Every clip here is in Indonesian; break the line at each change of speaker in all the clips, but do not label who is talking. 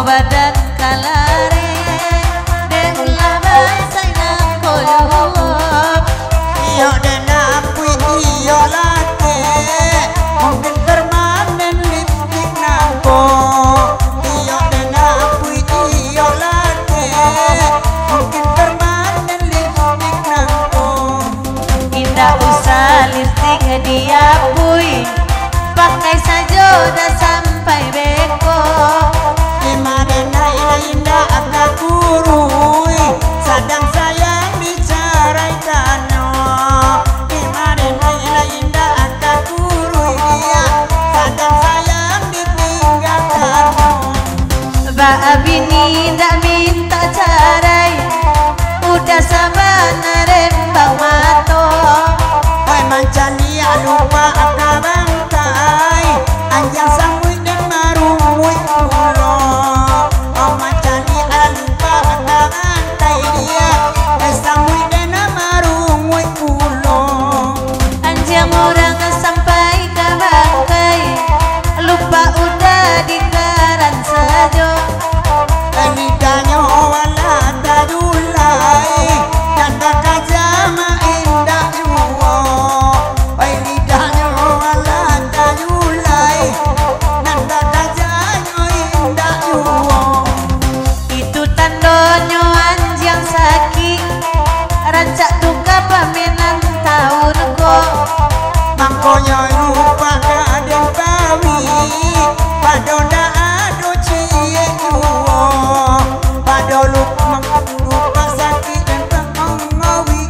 badan kalare den laban saina koyo
iyo den aku iyo late mungkin permanen lipstick nampo iyo den aku iyo late mungkin permanen lipstick nampo
indah usah lipstick diapui pakai sajoda sampai beko
gimana indah agak kurui sadang sayang diceraikannya gimana indah agak kurui dia sadang sayang ditinggalkannya
Mbak bini ndak minta cerai udah sabana rembang mato
oi mancan dia lupa agak bangkai anjang sambui dan marumui ulo oh mancan dia lupa agak bangkai dia sambui dan marumui ulo
anjang orang sampai ke bangkai lupa udah dikaran sajo
lidahnya wala tadulai dan bakal jama indah yuwo oi lidahnya wala tadulai dan bakal jama indah yuwo
itu tandonyo anjang sakit rancak tuka paminan tahun ko
mangkonya lupa kadang bawi padona ado cie yuwo padolu lupa sakit dan pengawi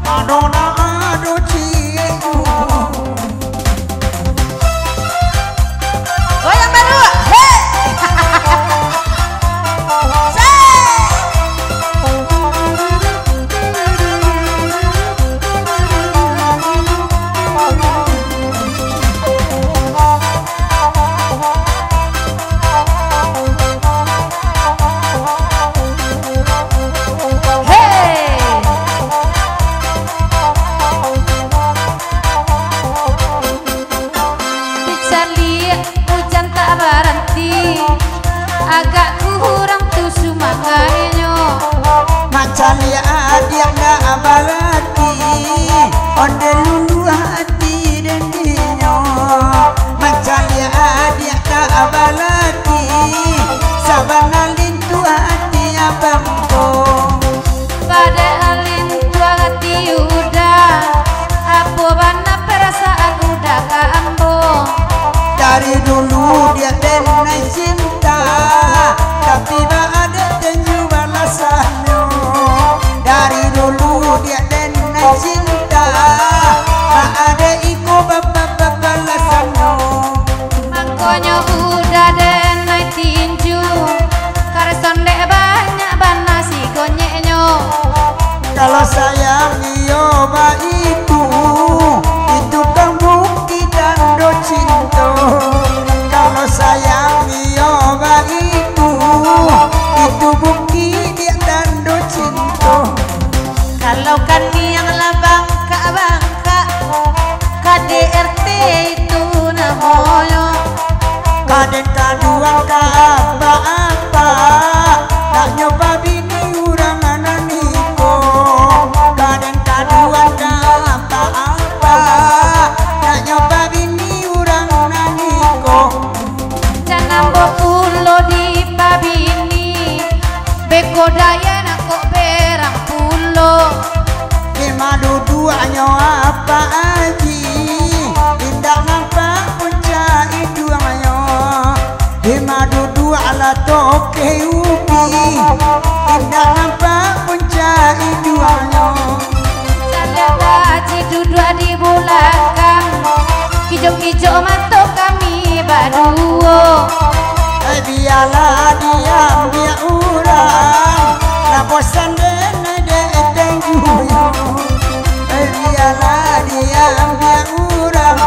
padona ado cie yuwo
goyang baru hei hujan tak berhenti agak kurang tusu makanya
macam dia ndak abalati onde lulu hati dan dinyo macam dia tak abalati sabana lintu hati abangko
pada alin tua hati udah apa bana perasaan udah kambo
dari dulu dia denai cinta tapi tak ada tenju balasannya dari dulu dia denai cinta tak ada iko bapak balasannya
makanya udah denai tinju karesonde banyak bana si gonyeknya
kalau sayang iyo ba itu kan bukti dan do cinta kalau sayang iyo ba itu bukti dia dan do cinta
kalau kan yang labang bangka KDRT itu namanya
kaden kaduan ka apa tak nyoba bini urang ananiko kaden kaduan ka apa tak nyoba bini urang ananiko
jangan bokulo di pabini beko daya nak kok berang pulo
madu duanya apa aji indah nampak punca iduanya madu dua ala toke ubi indah nampak punca iduanya
salah haji duduk di belakang kijau-kijau mantuk kami baduo
biarlah diam dia urang la bosan denai deteng juyo biarlah diam dia urang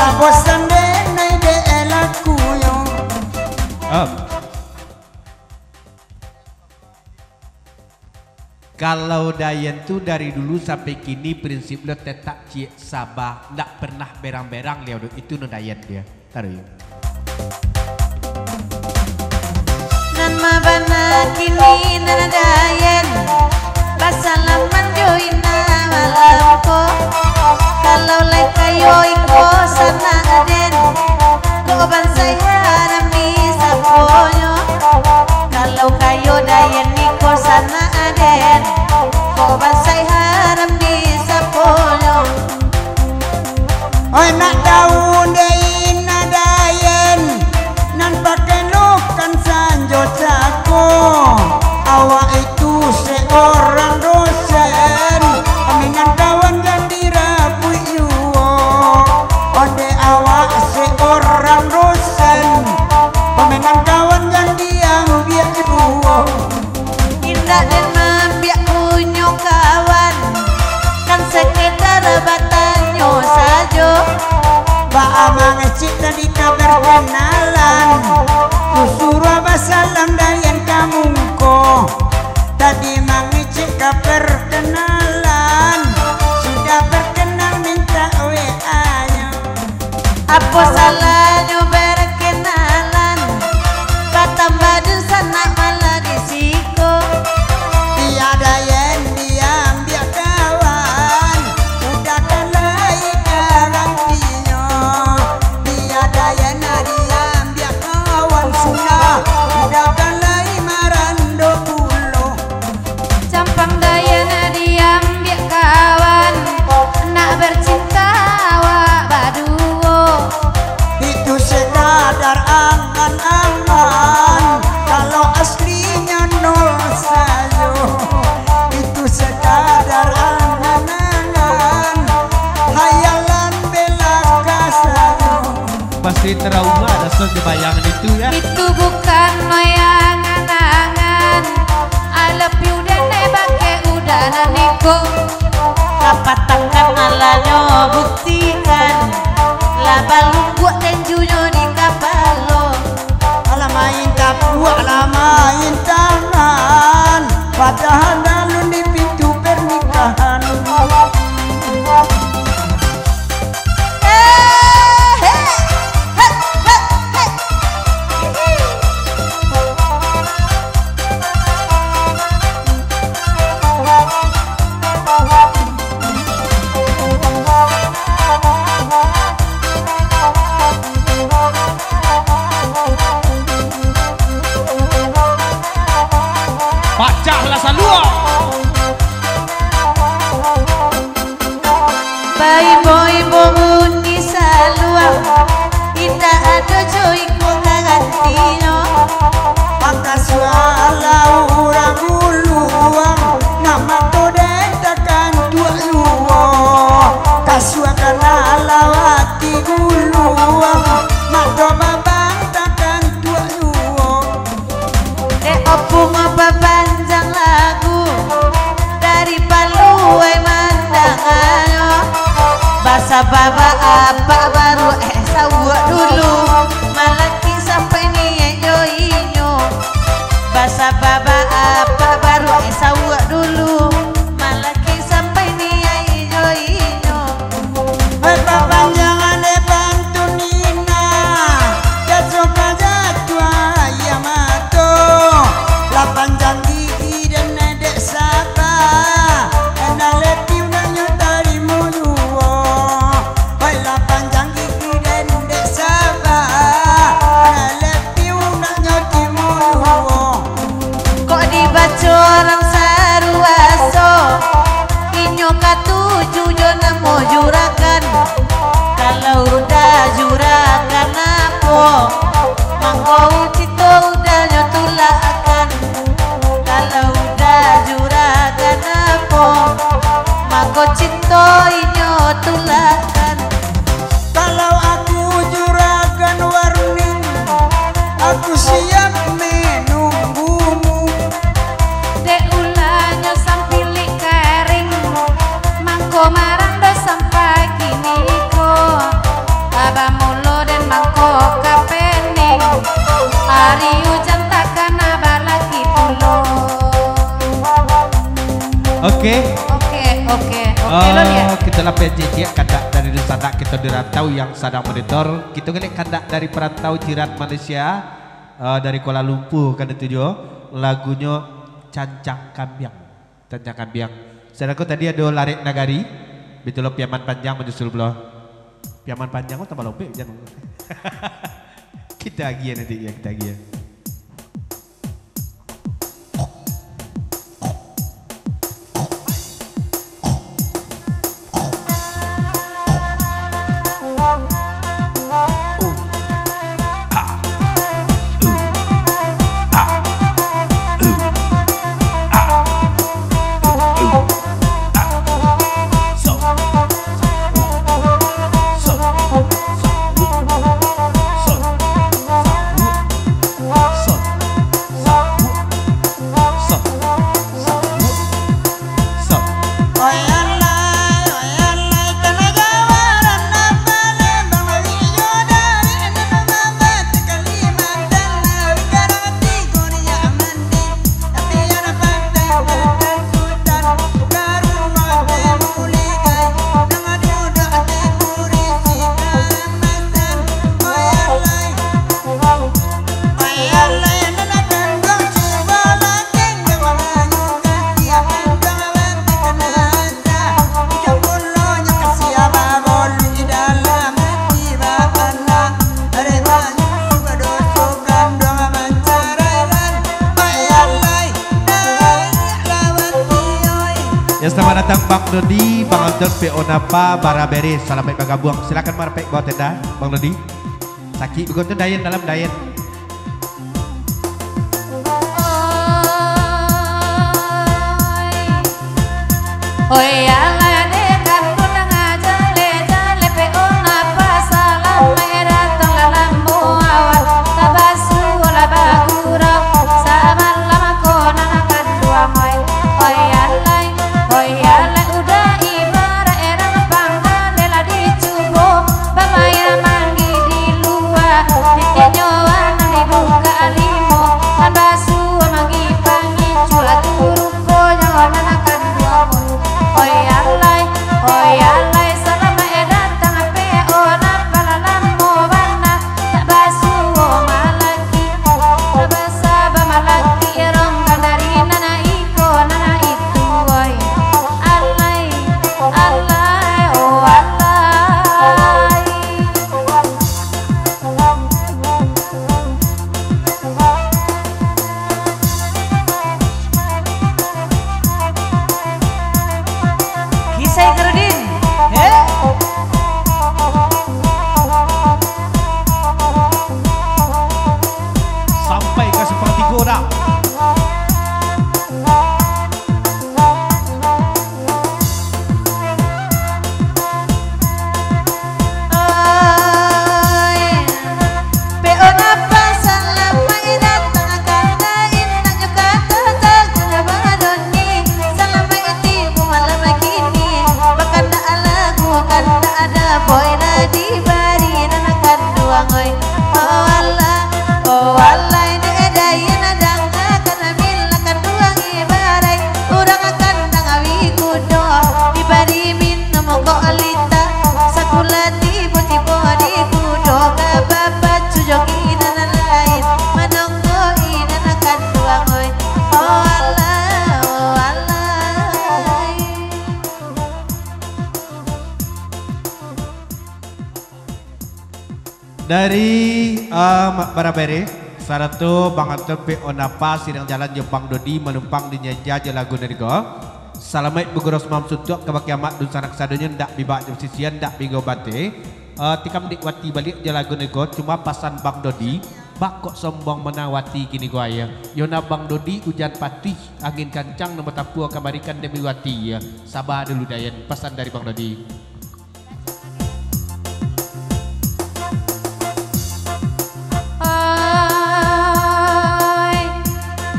la bosan denai de elakuyo
Kalau Dayan tuh dari dulu sampai kini prinsip lo tetap cie sabah, nggak pernah berang-berang lihat itu no Dayan dia. Taruh.
mabana kini nanadayan pasalaman joina malamko kalau lai kayo iko sana aden ko bansay haram di saponyo kalau kayo dayan iko sana aden ko bansay haram di saponyo
Oi nak daun dei nadayen nan pakai lukan sanjo cako awak itu seorang dosen aminan kawan yang dirapui yuo onde awak seorang dosen peminan kawan yang diambil ibuo
indah dan mambiak punyo kawan kan sekedar batanyo sajo
Baamang cita di kabar kenalan Kusura basalam dayan kamungko Tadi mangicik kabar kenalan Sudah berkenal minta WA-nya
apa salahnya berkenalan batambah sana malah disiko
Tiada yang diambil kawan Udah kalai garantinya Tiada yang diambil kawan Sudah udah kalai marando pulo
campang dayana diambil kawan nak bercinta awak baduo
Itu sekadar angan-angan Kalau aslinya nol sayo Itu sekadar angan-angan Hayalan belaka sayo
Pasti trauma ada di bayangan itu ya.
itu bukan yang angan-angan I love you dan nebake udara niko kapatakan alanyo buktikan labalung buat dan junyo di kapalo
Alah main kapua, alah main tangan Padahal dalun di pintu pernikahan
Pacahlah salua.
Ibu-ibu muni salua Ita ada joy ko gantinya
Maka suala urang uluang Nama toden takkan tua luo Kasua kana lawati uluang Maka babang takkan tua luo
opung apa panjang lagu dari paluai mandangannya bahasa baba apa baru sawak dulu malaki sampai nih joinyo bahasa baba apa baru sawak dulu malaki sampai nih joinyo
Babang jangan bantu Nina Jatuh jatuh ayam mato Lapan janji dan nedek sabah Ena leti unanya dari muluo Hoi lapan janji dan nedek sabah Ena leti unanya di muluo
kok dibaca orang saruaso inyo katuju jo namo juragan kalau udah juragan apa mangko cito udah nyotulakan kalau udah juragan apa mangko cito inyo tulakan
Kalau aku juragan warning Aku siap menunggumu
dek ulanya sampilik kering mangko marang do sampai kini ko abah mulo dan mangko kapeni hari hujan takkan abah lagi pulo
Oke.
oke lo ya
Kita lah PJJ kandak dari Nusantara kita dirantau yang sedang monitor. Kita ngeliat kandak dari perantau jirat Malaysia. dari Kuala Lumpur kan itu jo lagunya Cancang Kambiang. Cancang Kambiang. Saudaraku tadi ada Larik Nagari, betul Piaman Panjang menyusul belah. Piaman Panjang oh tambah lopek jangan. Kita lagi nanti ya kita lagi. Selamat datang Bang Dodi, Bang Anton, PO Napa, Baraberi, salam baik bergabung. Silakan marpek bawa tenda, Bang Dodi. Sakit begitu dayen dalam dayen.
Oh ya lah dekat pulang aja le PO Napa salam baik datang dalam muawat tabasu la bagura sama lama kona akan dua mai. Oh ya lah udah ibarat era panggal lela dicubo bamaya manggi di luar nyowa nang dibuka limo kan basu manggi pangi cula turu ko nyawa akan dua mon. Oh ya lai salam datang PO Napa lalam bana tak basu malaki tabasa malaki rong dari nana iko nana itu oi. Kisah Kerdin,
Sampai ke seperti goda.
PO Napa salam datang kadain nak juga tetap kena badoni salam itu malam kini bahkan tak lagu kan tak ada boy di bari nanakan dua ngoy. Oh Allah ini edayin adang akan milakan dua ibarai urang akan tangawi kudo di bari minum kok alita sakulati tiba di kudo ke bapak cujoki dan lain manonggo ina akan dua ngoy. Oh Allah
Dari Baraberi, saratu Bang Anton PO Napa sidang jalan Jepang Dodi menumpang di nyaja lagu nergo. Salamai buguros mam sutuk ke kiamat dun sanak sadonya ndak bibak sisian ndak bigo bate. Tikam dikwati balik je lagu nergo cuma pasan Bang Dodi. Bak kok sombong menawati gini gua ya. Yona Bang Dodi hujan patih angin kancang nomor tapu kabarikan demi wati ya. Sabar dulu dayan pesan dari Bang Dodi.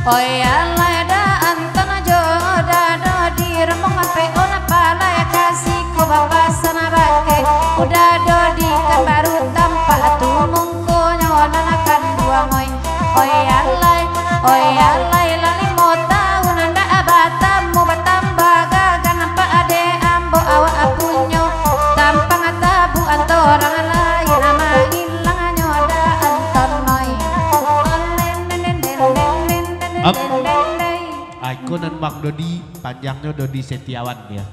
Oh ya lah Anton jodoh di remong PO Napa lah kasih ku bapak sana bake udah dodi kan baru tampak tumung ko nyawa akan dua ngoy. Oh ya lah lali mau tahu nanda abatamu batambah gagan nampak ade ambo awak apunyo tampang tabu antorang lain nama hilang nyoda Anton noy.
Bang Dodi, panjangnya Dodi Setiawan ya.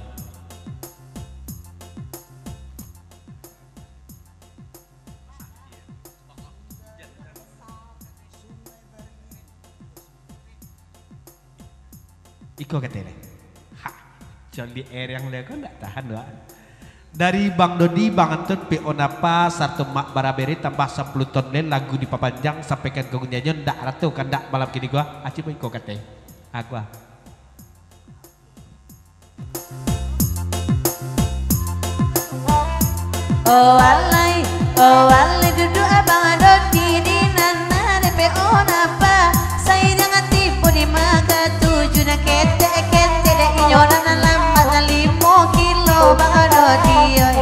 Iko katanya. Ha, jangan di air yang leko nggak tahan doa. Dari Bang Dodi, Bang Antun, P.O. Napa, Sarto Mak Baraberi tambah 10 ton lain lagu di papanjang sampaikan ke nyanyian ndak ratu kan ndak malam kini gua. Aci pun iko katanya. Aku
Oh alai duduk abang Dodi di nana P.O. Napa saya jangan tipu di maka tujuh na kete de inyoran na lambat na 5 kilo bang Dodi oi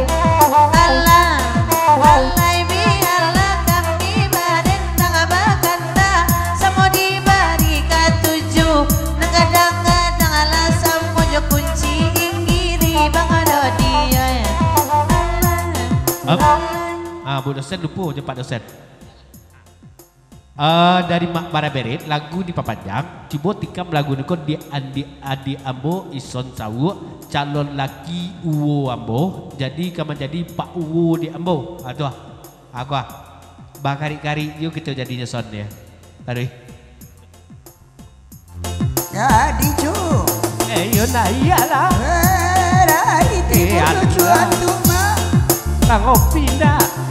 alai biarlah kami badan nang abakanta samo di bari ka tujuh na kadang-kadang alasam mojo kunci inggiri bang Dodi oi
Bu dosen lupa je Pak dosen. Dari Mak Baraberet lagu di papanjang coba tikam lagu ni di adi ambo ison sawu calon laki uwo ambo jadi kamu jadi Pak Uwo di ambo atau aku bakari-kari yuk kita jadinya son ya tadi
Jadi cu
yo nah iyalah
itu lucu mah
nggak ngopi ndak.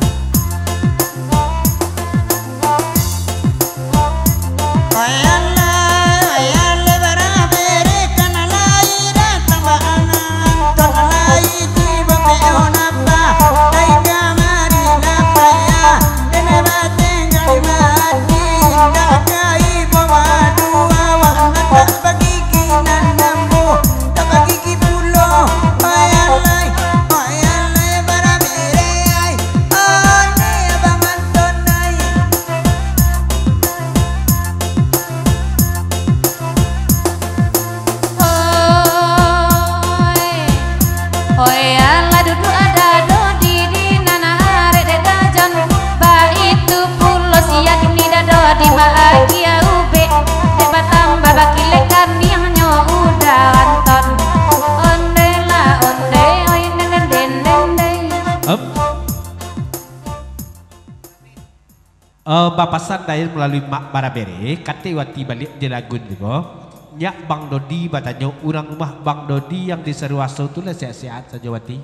Bapasan daya melalui Mak Barabere kate wati balik di lagun juga nyak Bang Dodi batanya orang rumah Bang Dodi yang di Seruaso tu lah sehat-sehat saja wati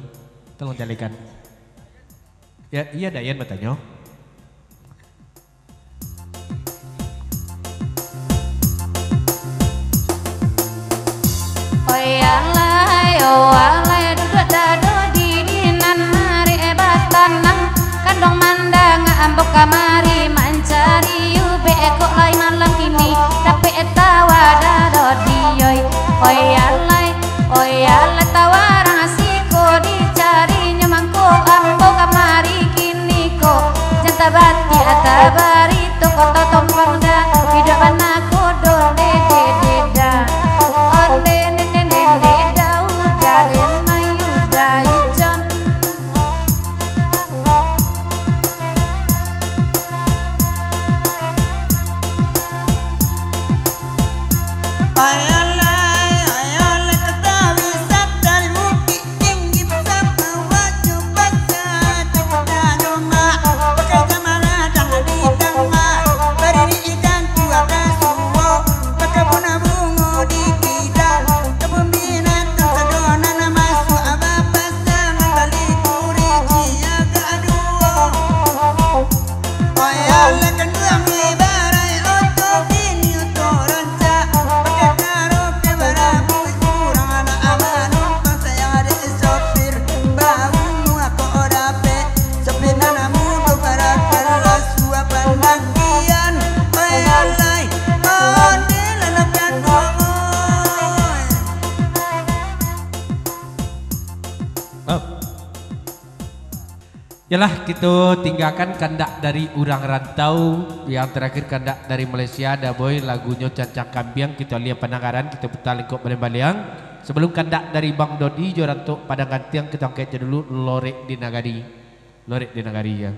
tolong jalikan ya iya Dayan batanya
alai duduk dado di dinan hari ebatan nang kandong mandang ambok kamari mancari ube kok lai malam ini tapi tawa dado dioi oi alai tawarang asiko dicari nyamangko ambok kamari kini ko janta bati atabari toko totompang da hidup anak kodol dede deda onde
Yalah kita tinggalkan kandak dari orang rantau yang terakhir kandak dari Malaysia ada boy lagunya Cancang Kambiang kita lihat penanggaran kita putar lingkup baliang sebelum kandak dari Bang Dodi Joranto Padang Gantiang kita angkat dulu Lorek di Nagari ya.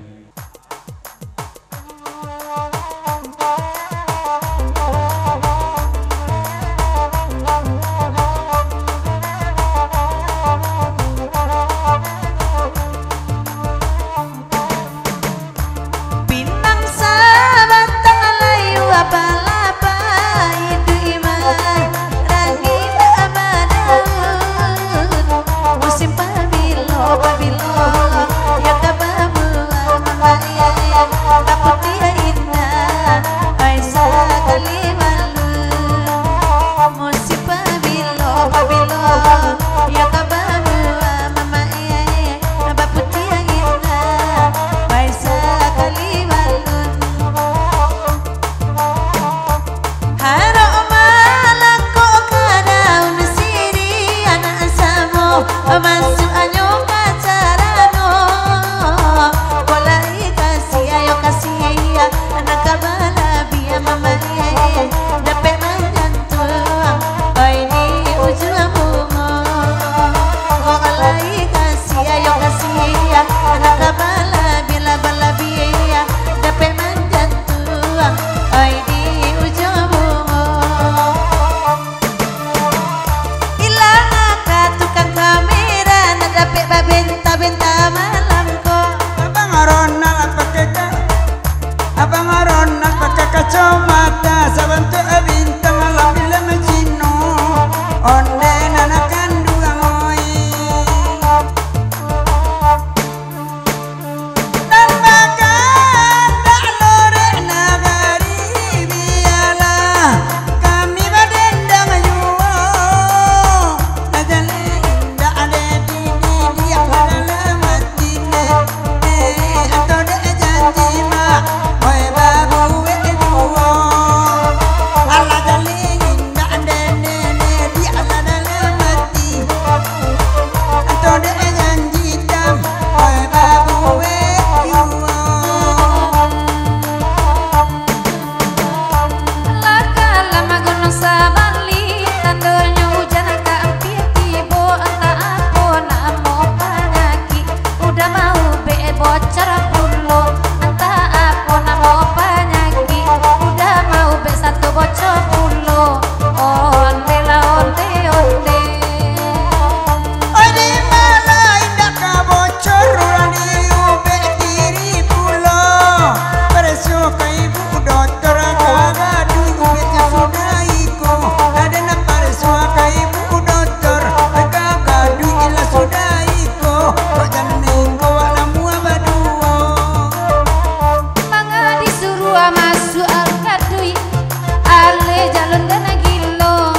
Abang Aronak pakai kacamata sabantu bintang alam film Cino onde nana kandungan oi dan makan tak lore nagari biarlah kami badendang yuo najale indah ada di dia dalam mati atau de janji mak oi babu eduo ala jaling indah ada dia dalam mati atau de janji tam oi babu eduo
Lakala magunong sa bali tandurnya hujan kaampir tibo anta aku namo panyaki udah mau be bocor pulo anta aku namo panyaki udah mau be satu bocor pulo onde la onde onde
oi di mana indah ka bocor rani ube diri pulo beresu ka ibu dokter kagadu betnya sudah iko ada na beresu ka ibu dokter kagadu ila sudah iko kok jangan ko wala mua baduo
manga disuruh masuk al-kadui ale jalan dana gilo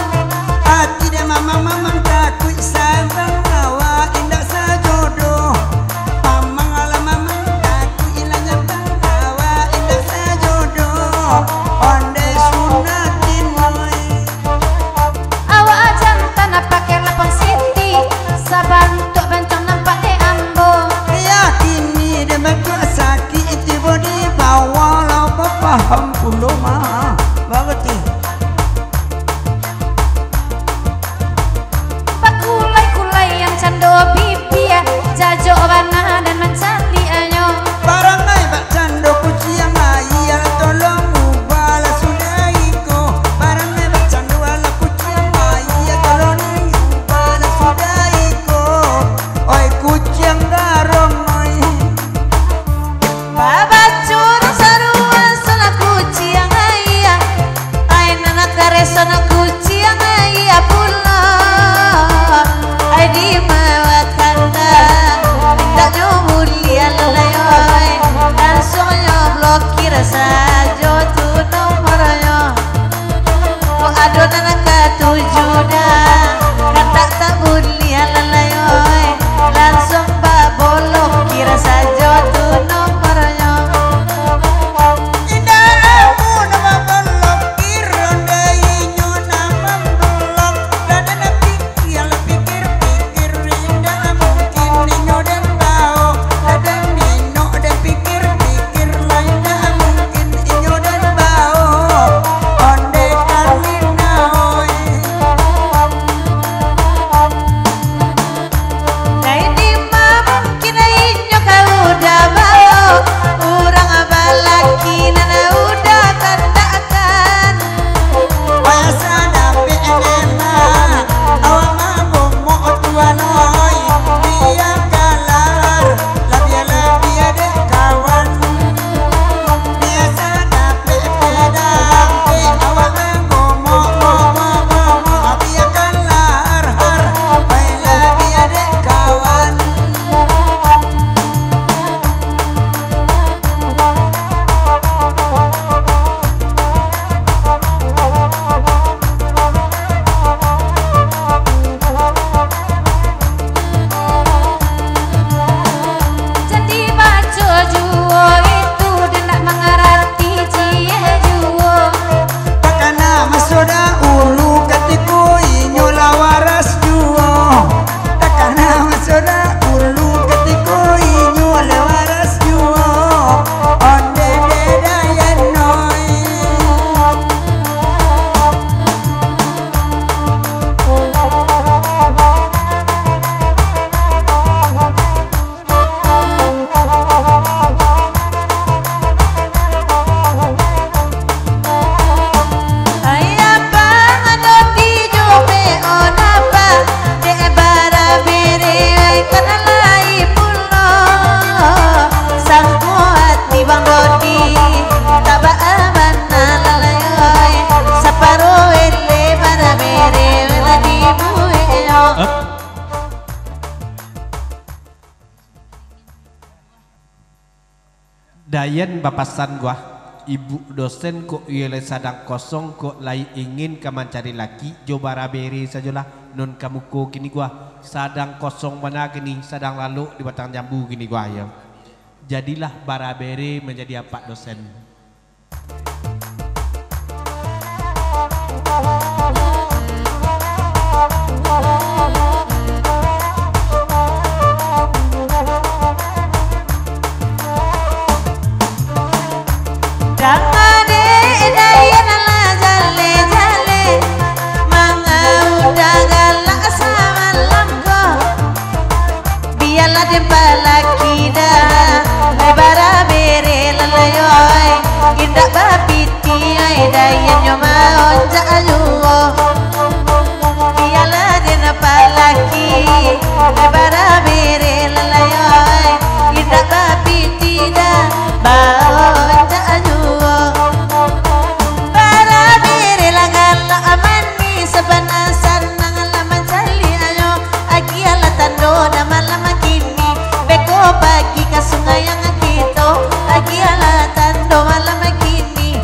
hati dia mamang takut sabang bawa indah sajodoh mamang ala mamang takut ilahnya bawa indah sajodoh onde sunatin moi
awak ajan tanah pakai lapang siti sabantuk bencong nampak de ambo
yakini dia betul sakit itu bodi bawa lo paham pulo mah banget
pakulai-kulai yang cando bibi ya jajo bana dan mencari anyo
barang ai bak cando kuciang ai ala tolong ubah la sudah iko barang ai bak cando ala kuciang ai ya tolong ubah la sudah iko oi kuciang garong oi
baba curang sarua sana kuciang ayah ay nana kare sana kuciang ayah pula ay di mawakanda tak nyomulia lalayoy langsung nyoblokir saja tu nomornya kok adonan ketujuhnya kata tak mulia lalayoy langsung babolokir saja tu nomornya
indahmu nama belokir ronde inyo nama belok dada na pikir pikir indah mungkin inyo dan bau dada nino dan pikir lain dah mungkin
Dayan bapasan gua, ibu dosen kok iele sadang kosong kok lai ingin kaman cari laki jo barabere sajalah non kamu ko kini gua sadang kosong mana kini sadang lalu di batang jambu kini gua ya. Jadilah barabere menjadi apa dosen.
Pagi ka sungai yang gitu, lagi alatan do malam gini.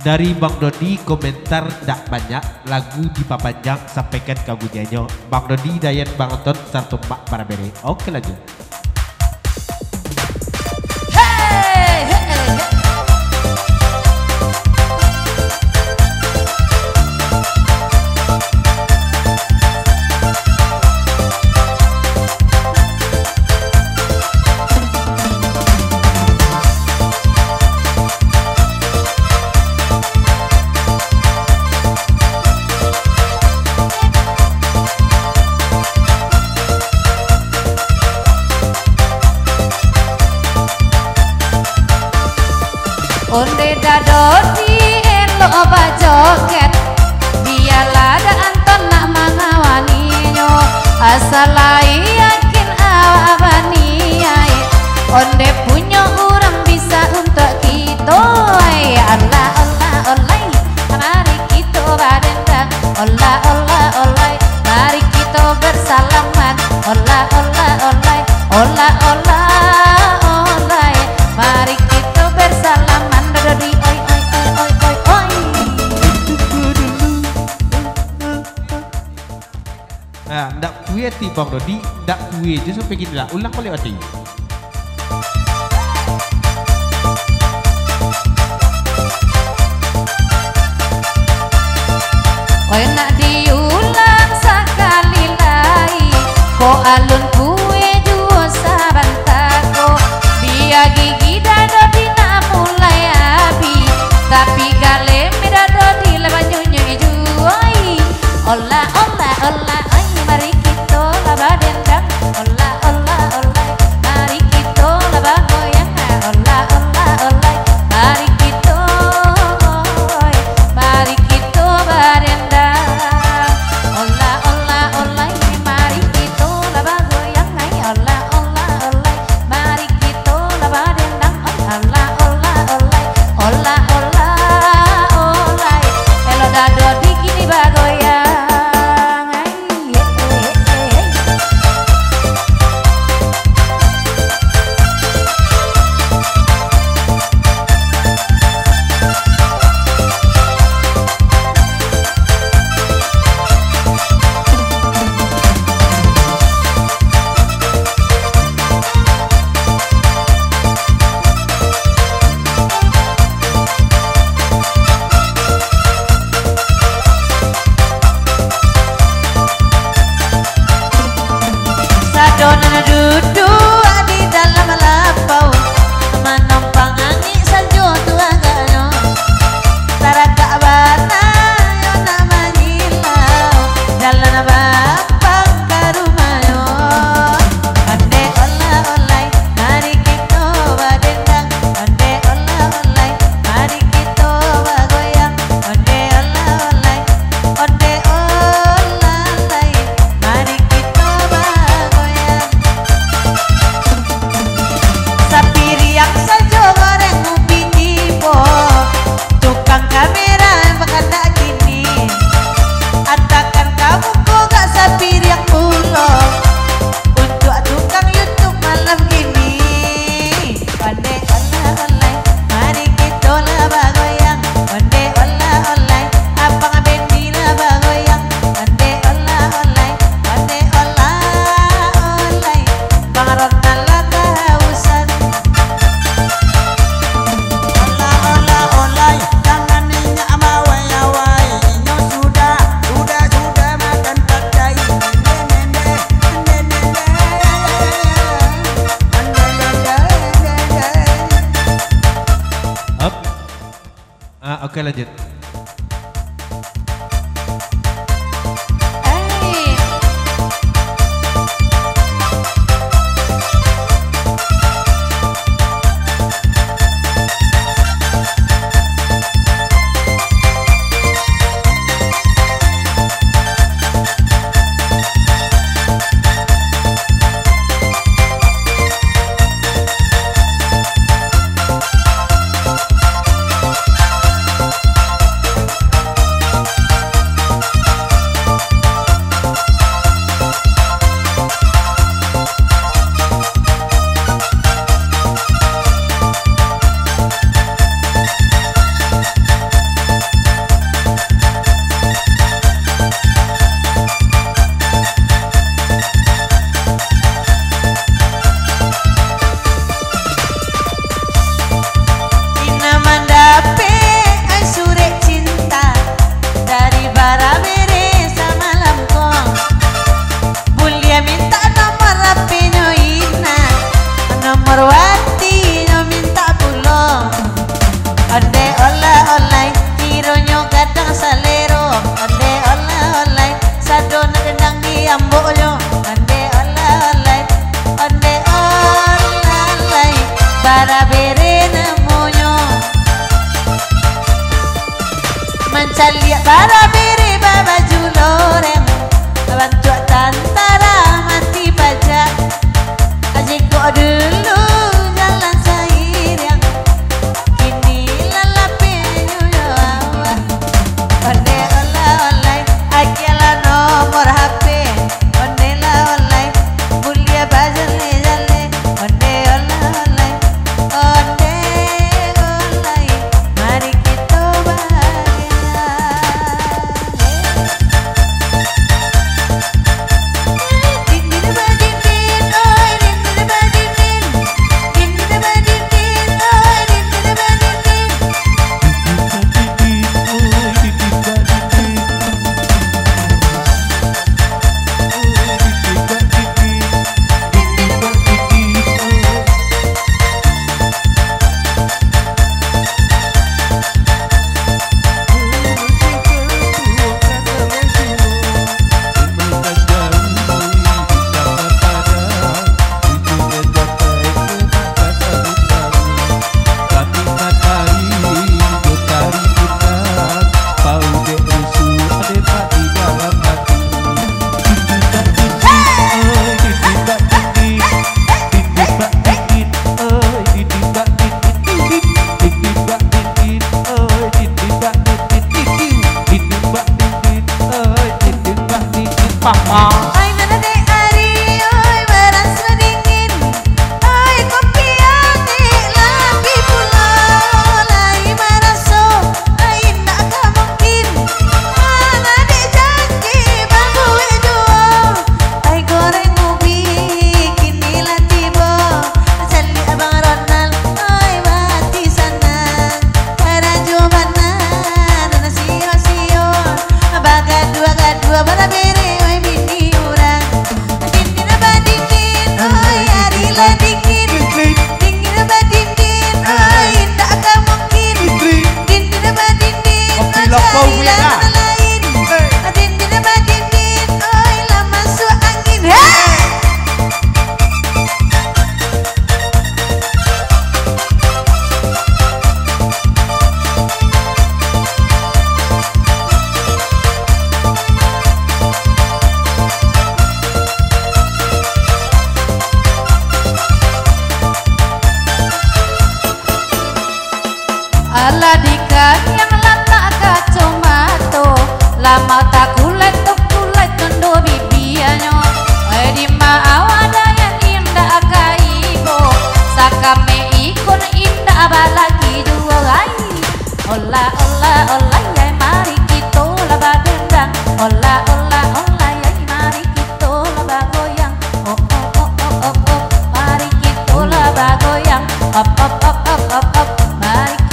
Dari Bang Dodi komentar ndak banyak, lagu dipapanjang sampaikan kagu nyanyo. Bang Dodi dayan Bang Anton sarto Mbak Barabere. Oke lanjut.
Hey, hey, hey. Onde dadodi elo oba joget biarlah da Anton nak mangawaninya asalai yakin awabani ai onde punya orang bisa untuk kita ai Allah Allah Allah mari kita badendang Allah Allah Allah mari kita bersalaman Allah Allah Allah Allah Allah Allah mari kita bersalaman dodi oi oi oi oi oi oi.
Nah, ndak kue ti Bang Dodi, ndak kue je sampai gini lah. Ulang balik hati.
Oi nak diulang sekali lagi, ko alun kue juo sabantako, biar gigi dado dina mulai abi, tapi gale mi dado di lebanyunya juoi. Ola ola ola, oi mari kita laba dendang, ola ola ola, mari kita laba goyang, ola ola ola, mari kita, oi, mari kita badendang, ola ola ola, mari kita laba goyang, ola ola ola, mari kita laba dendang, ola ola ola, ola ola ola, elo dado di kini bagoyang. Sadona duduk di dalam lapau menumpang angin salju tuagano taraka bana yo nama ngilau jalan bapang karumayo ande ola olai mari kita badendang ande ola olai mari kita bagoyang ande ola olai ande ola olai mari kita bagoyang sapiri yang saja goreng ubi tibo tukang kamera yang berkata gini atakan kamu kok gak sapiri yang pulang untuk tukang YouTube malam gini pandai olah olai mari kita lah bagoyang pandai olah olai abang bendi lah bagoyang pandai olah olai pandai olah olai bang Ronald lah kehausan.
Ola ola olai, jangan minyak mawai-awai. Inyo sudah makan pakai.
Up. Oke lanjut.
Hey.
Salia para biri baba juloreng bantu tantara mati pajak aji kok dulu jalan seiring kini lalapin awak onde olai akela nomor HP onde olai mulia bajale jale onde olai mari kita Aladikan yang lama kacomato lama tak kulet tuk kulet tondo bibianyo di maawada yang indah kaibo sakame ikon indah balaki dua gai ola ola ola yai mari kita laba dendang ola ola ola yai mari kita laba goyang oh oh oh oh oh oh mari kita laba goyang up up up up up up mari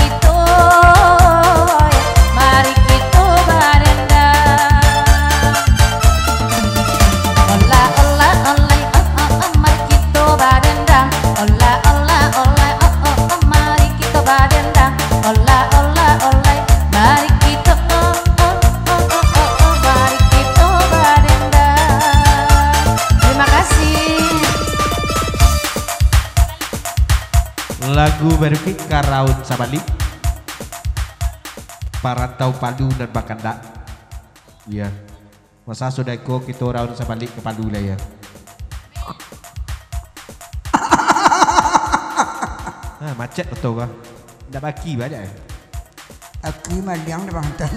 lagu berfik Karaun Sabalik Parantau Padu dan Bakanda ya masa sudah kita Raun Sabalik ke Padu lah ya macet betul kah tidak baki banyak ya
aku maliang di Banten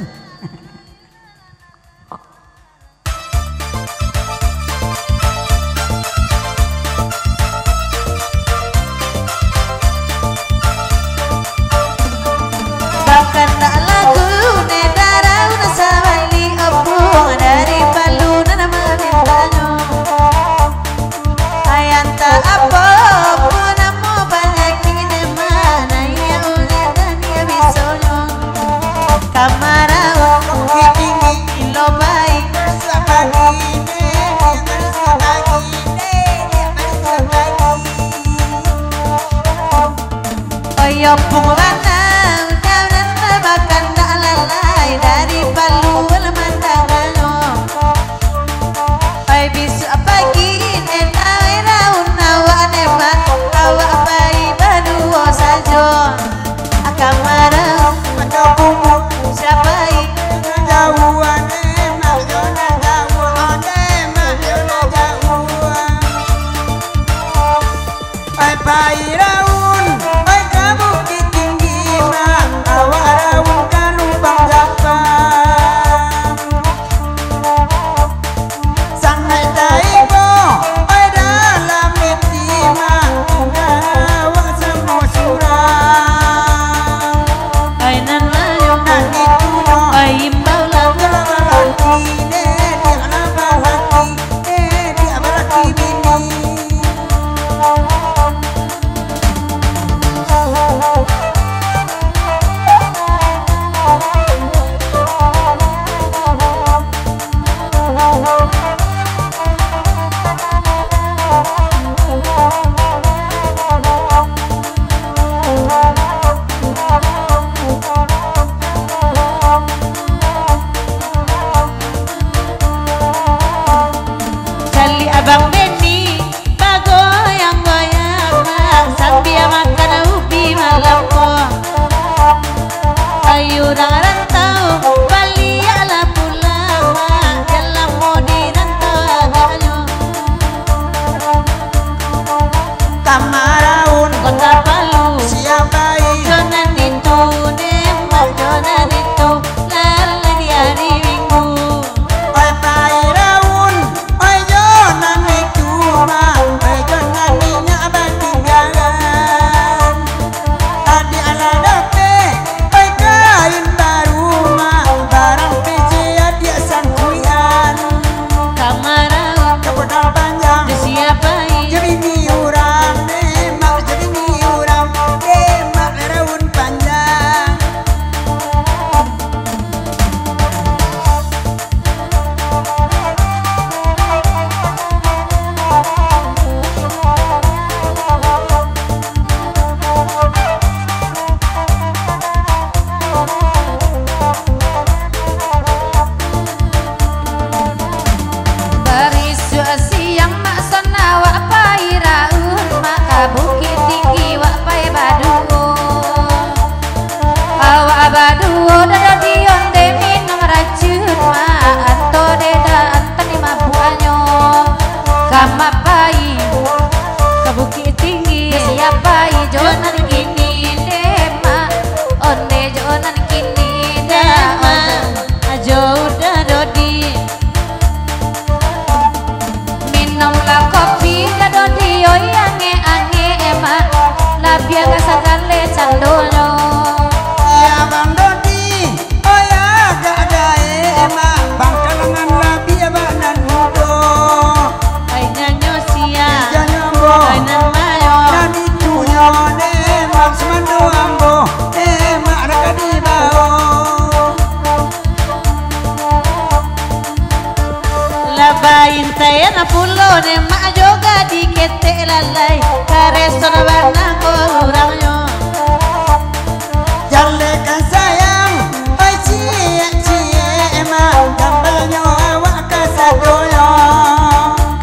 Kamara
Cali abang Beni bagoyang-goyang sambil makan ubi malamko. Ayu rantau balik ala pulang dalam modi rantau agaknya.
Tamaraun
Kota Palu
siapa
jonan itu nembak jonan itu lagi hari Minggu.
oi pairaun oi jonan itu mah oi jonan minyak batinggalan tadi ala dape oi kain baru mah barang pecah dia sangkuian
Kamarau
kebodal panjang
siapa
jadi ni urang demak jadi ni urang demak raun panjang
Barisu siang mak sana wak pai raun mak ka bukit tinggi wak pai baduo. Awak baduo dada dion de minum racun mak anto deda antani mabuanyo. Kama pai ka bukit tinggi siapa jonan kini dema onde jonan kini dema ajo udah dodi. Minumlah kopi kado dio yange ange emak labia kasagale candonyo.
ya bang Dodi oh ya gak ada emak bang kalangan labi banan mudo
Ai nyanyo sia
janyambo
ai nan mayo
nabi tunyo emak semando ambo emak raka di bao
labain tayana pulo ne mak joga di kete lalai kareson warna kurangnya.
jalekan sayang oi cie emak gambarnya awak kasadoyo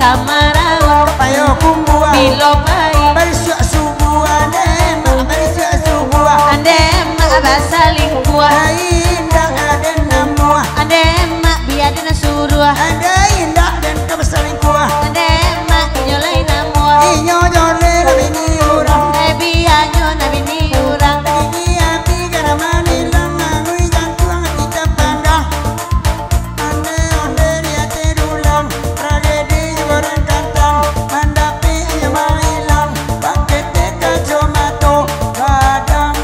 Kamarau
payo kumbuan
bilo pai
bersuk subuhan emak bersuk subuhan
ande mak basaling kuah
indah ada namuah
ande mak biadina suruh
ada indah dan kebesaran kuah
ande mak nyolai namuah
inyo jole nabi ni urang
Nabi anyo nabi ni urang
gigi api kana manilang ngui jantuang kita pandang ane onde dia terulang tragedi goreng kantang mandapi nya mailang pakai teka tomato badang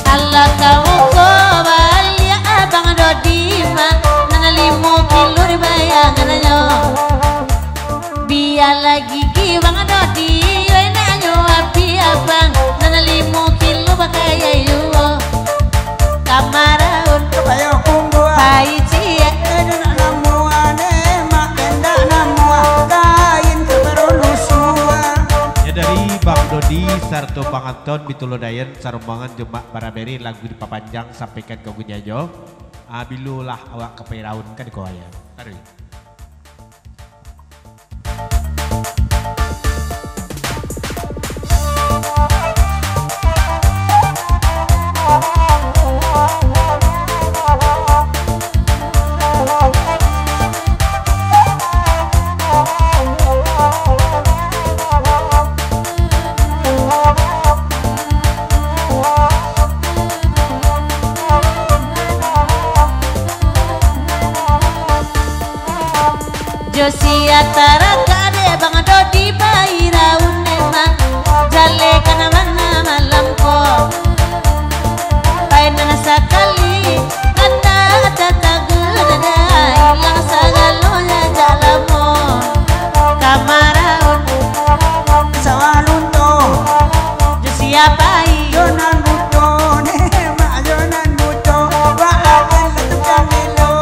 Allah kamu ko balia abang Dodi mak nana 5 kilo dibayangan anyo biar lagi bang Dodi enaknya api abang nana 5 kilo pakai ayu Kamaraun
payo kumbuan
pai cie
enak namuan emak endak namuan kain keberulusua
Ya dari Bang Dodi sarto Bang Anton Bitulodayan sarumbangan Jemak Baraberi lagu di papanjang sampaikan ke Gunyajo. Bilulah awak kepairaun kan kau ya. Taruh.
Josia tarakade bang Dodi pairaun emang jale kana mana malamko painana sakali kata tatagudada ilang sagalonya jalamo Kamaraun
sawalunto
Josia pai
jonan buto emak jonan buto wa akan letuk kamilo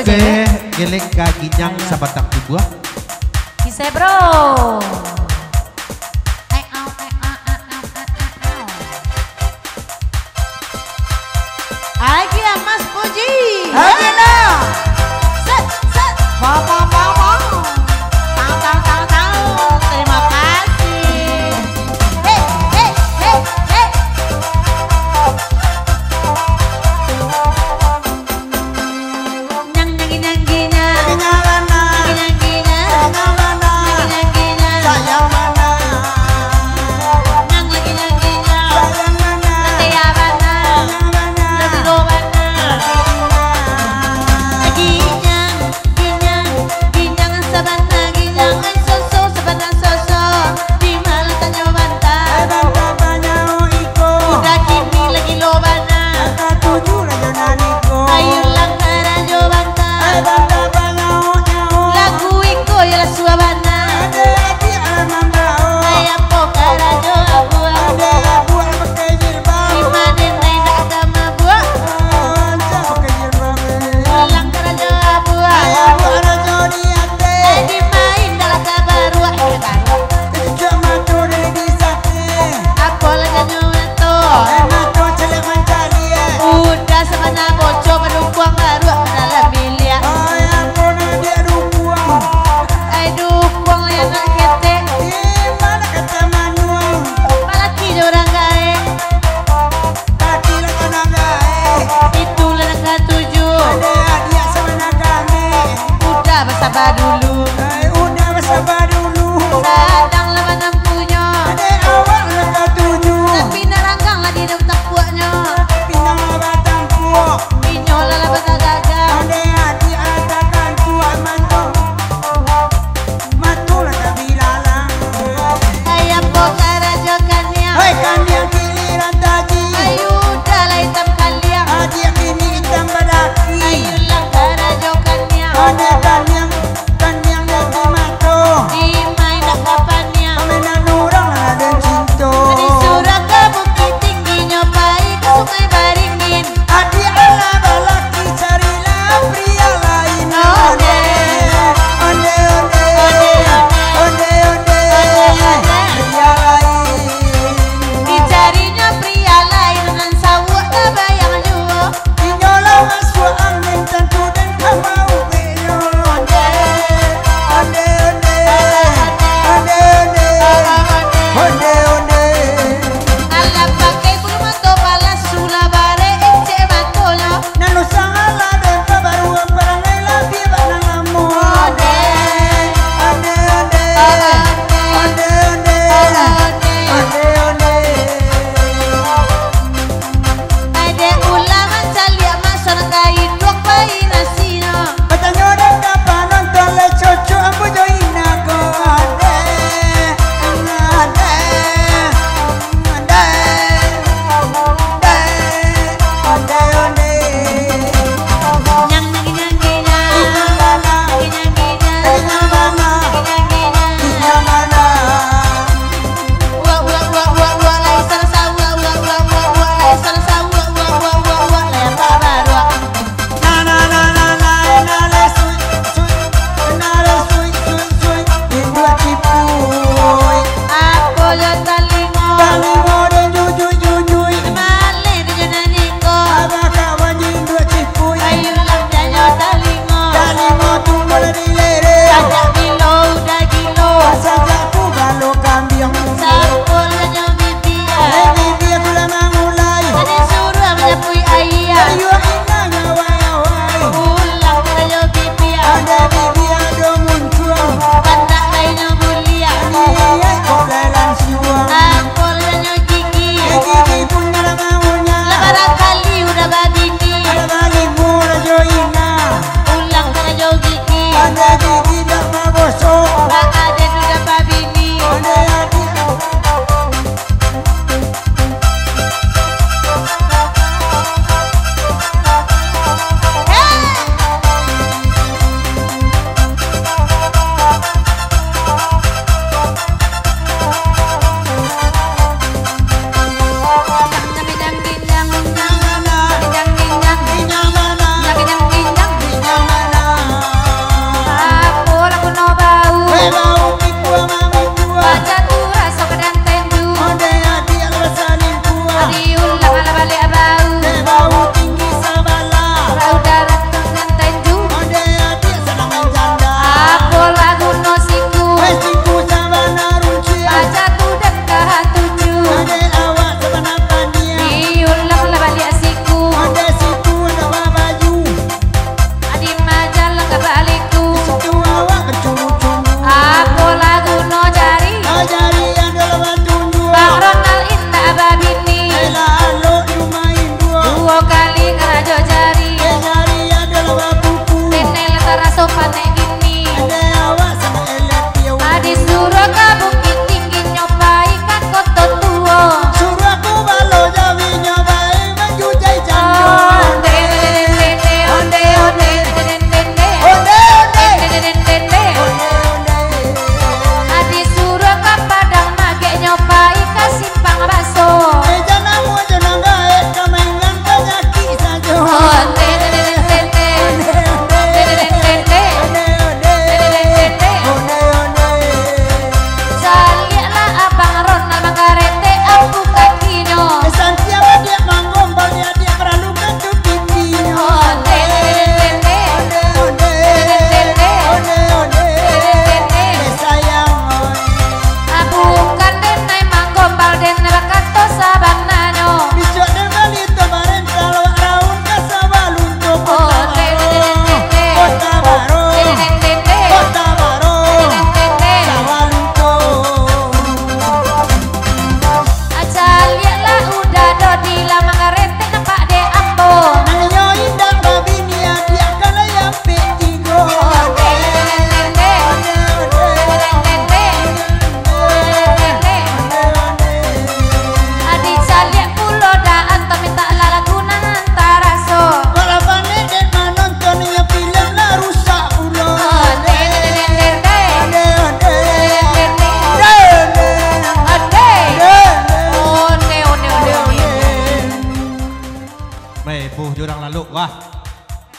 Oke, gelek kaki nyang sabatang dibuah.
Kisah bro. Lagi ya Mas Puji.
Ayo nah.
Set, set. Mau. Tahu. Terima kasih. Hey. Nyangginya.
Kenyalana.
Nyangginya.
Kenyalana.
Nyangginya.
Sayang mana?
Nyang lagi nyangginya.
Sayang mana?
Setia mana?
Sayang mana?
Lebih lo mana? Ginyang sabana ginyang soso sabana soso di malu tanyo banta
Banta banyak ikut.
udah kini lagi lo bana
Angka 7 raja naniko.
ayo lang jo banta
Banta banyak nyawa.
lagu iko ya la suabana
Ada lagi alaman bau.
ayam pokara jo abua
Ada buat pakai jilbab.
di mana ndak agama buah
Anca pakai jilbab.
lang jo abua
Ayah buat raja di hati.
di main dalam kabaru baru
Kejujur matu dari di sate.
aku lagi nyoto
Matu celek mencari.
udah sabana boco badung baru dalam milia
Ayah pun dia rupuang.
aduh kuang lihat kete
Di mana kata manuang.
malaki orang gae
Kaki lah kena gae.
itu lana tujuh
Ada hadiah sama nagame.
udah bersabar dulu
Udah bersabar dulu.
sadang lawan punya
Ada awak laka 7.
tapi naranggang lah di tak kuatnya
Pinang batang puak.
pinyo lala gagal
Ada hadiah atakan puak mantu. Matu lah tak bilalang.
ayam pokara jokannya
Hai kan yang giliran tadi.
ayu udah lah hitam kalian
Hadiah ini hitam badaki.
ayu langkara jokannya
Ada kan yang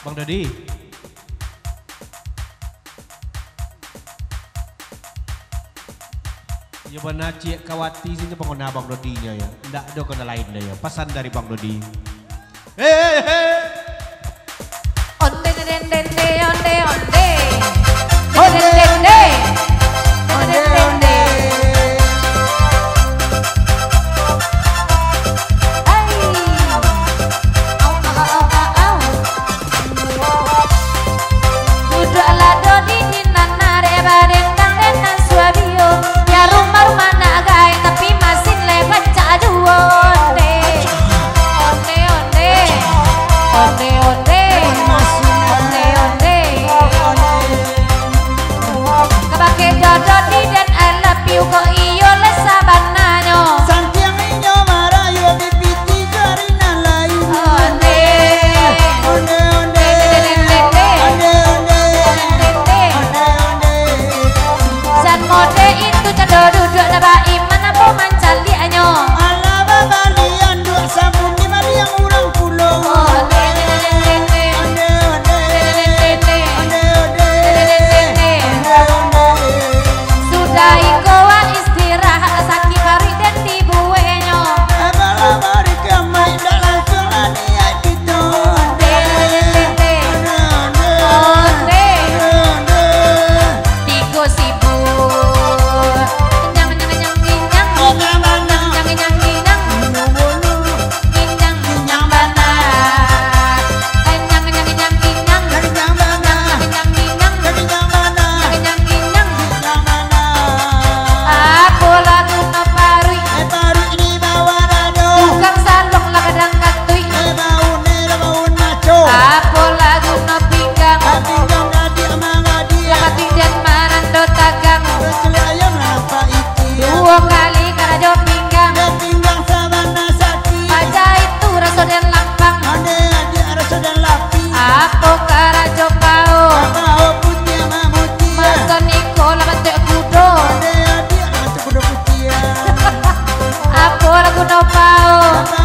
Bang Dodi. Ya benar Cik Kawati sini pengguna Bang Dodinya ya. Nggak ada kena lain dah ya. Pesan dari Bang Dodi.
Onde den den de onde onde. Den den de. Onde den de. Ai. Au au au au. Duduklah Dodi di nanare badendang dengan suabio. Ya rumah-rumah nak gai tapi masih lewat cak juonde. Onde onde. Onde onde. Onde onde. Kabake Dodi dan I love you kok iyo le sabananyo.
Santiang inyo marayo bibiti jarina layu.
Onde.
Onde onde. Onde onde.
San mode itu cado duduk naba iman apa mancali anyo.
Ala babalian dua sabun di mariang urang pulau.
Onde.
Onde onde. Onde onde.
Sudah ikowa istirahat sakit hari dan dibuenyo.
Abala bari kamai dalam solani adito.
Onde.
Onde
Onde.
onde.
Tigo sibuk. Nyang nyang nyang nyang.
Nyang bana.
Nyang nyang nyang.
Bolu.
Nyang nyang bana. Nyang nyang nyang nyang.
Dari nyang bana.
Nyang nyang.
Dari nyang bana.
Nyang nyang.
Nyang bana.
Aku lagu no parui.
Baru ini bawa rado.
Tukang salong lah kadang katui.
Baun maco.
Aku lagu no pinggang.
Hati kau ngadi amang ngadi.
Lakati dan marando tagang.
Bersele ayam apa iki.
Dua kali karajo pinggang.
Pinggang sabana sakit.
Aja itu raso dan lampang.
Ade adik rasa dan lapi.
Aku karajo pao.
Apa putih ama mutia.
Masa Nikola bantu kudo.
Ade adik rasa kuda putih.
Aku lagu no pao.
Apa?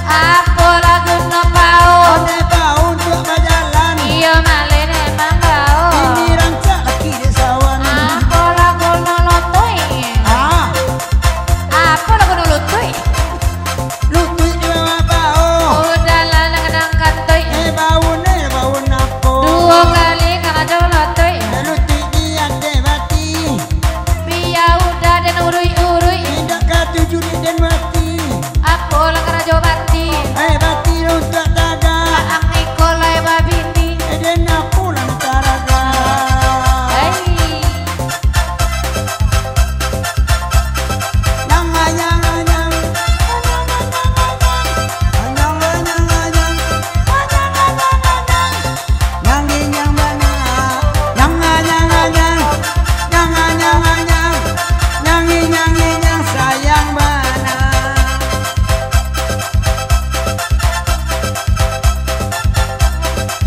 Aku lagu no pao.
Ade bau untuk berjalan.
Iyo malen emang pao.
Ini rancak laki di sawan.
Aku lagu no lotoi.
Ah,
Aku lagu no lotoi.
lutut di bawah bau.
Udah lalang kadang katoi.
Bau napo.
Dua kali karajo lotoi.
Lutut di ade mati.
Biya udah dan urui-urui.
Tidak ketujuh di den mati.
Aku lagu karajo bati.
Bati untuk daga.
Ang Nikola babini.
Den aku lang taraga.
Hey.
Nyang nyang nyang. Nyang nyang nyang. Nyang nyang bana. Nyang nyang nyang. Nyang nyang nyang. Nyang nyang nyang sayang bana.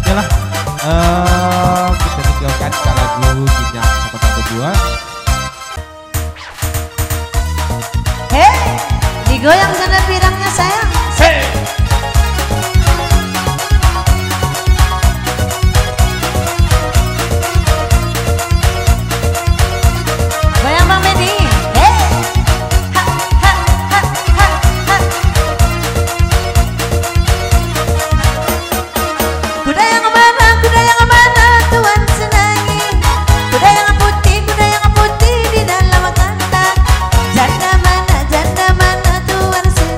Yalah, kita tinggalkan ke lagu Jinjang Sahabat Kedua.
Hei, digoyang sana pirangnya sayang. Goyang Bang Medi. Hei. Ha ha ha ha ha. Kuda yang mana Tuhan senangi. Kuda yang putih di dalam kandang. Janda mana Tuhan senangi.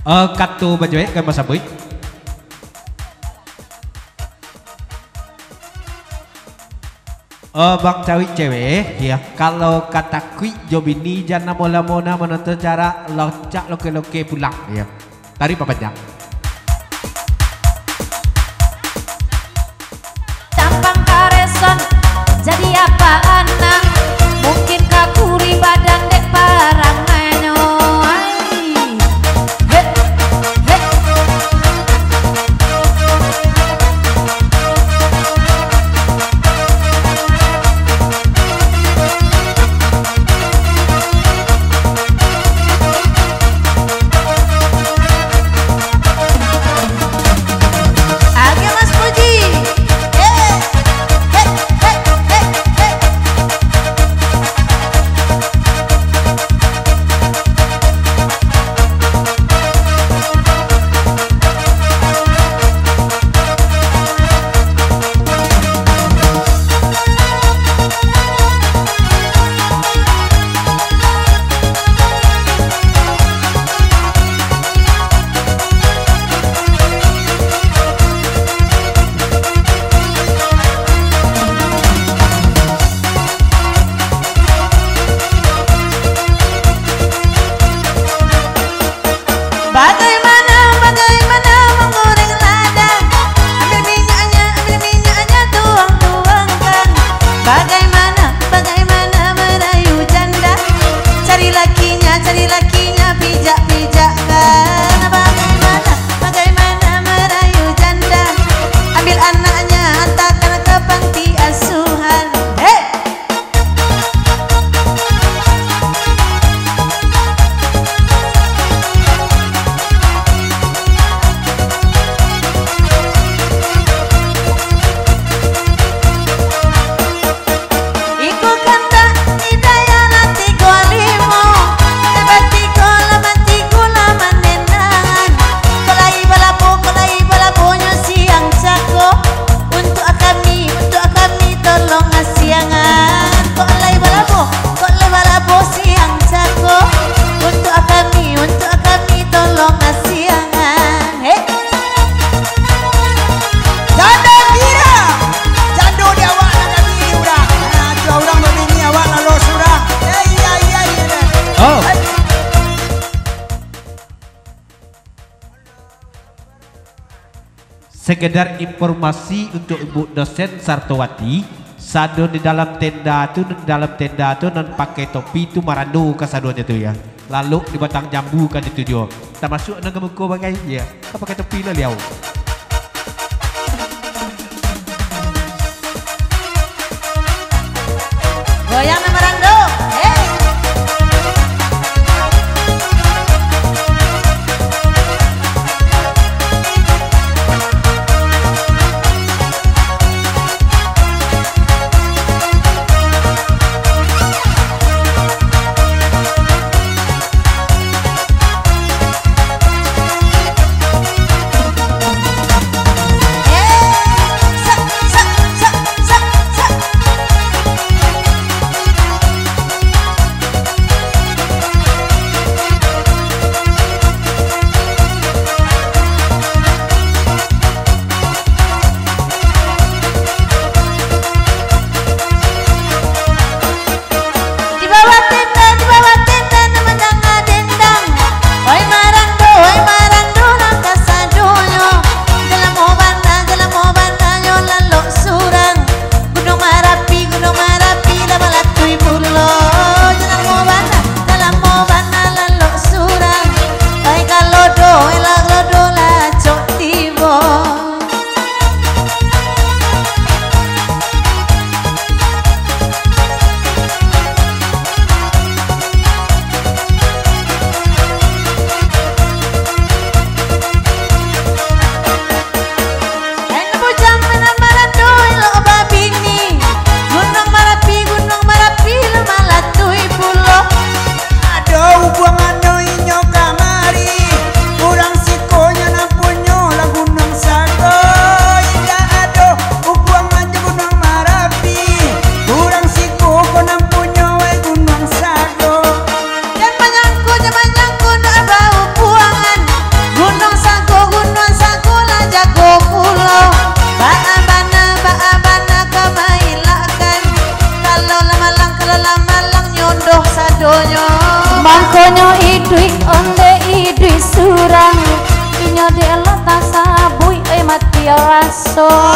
Kartu baju ke Mas Aboy. Bang cewek cewek ya, kalau kata kui job ini jangan mula-mula menonton cara locak loke-loke pulang ya. Tari panjang.
Tampang kareson jadi apa anak? Mungkin kakuri badan dek parang nanyo.
Sekedar informasi untuk Ibu dosen Sartowati, sado di dalam tenda tu non pakai topi tu marando kasaduannya tu ya. Lalu di batang jambu kan itu jo. Termasuk nang muka bagai ya. Apa pakai topi lah liau.
Goyang nama rando.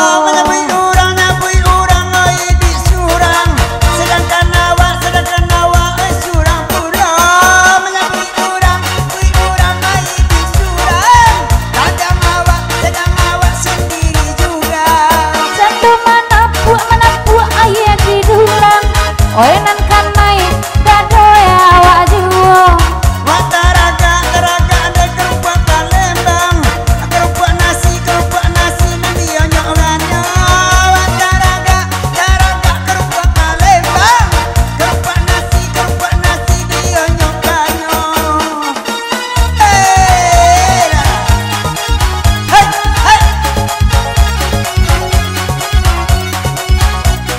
Menyabui orang oi di surang, sedangkan awak surang pula. Menyabui orang oi di surang, sedang awak sendiri juga.
Satu mana buat ayah di dulang. Oi nan kan naik gadoy awak juo.
Taraga ada kerupuk Palembang, kerupuk nasi nan dia nyokanyo. Taraga kerupuk Palembang, kerupuk nasi dia nyokanyo. Hei,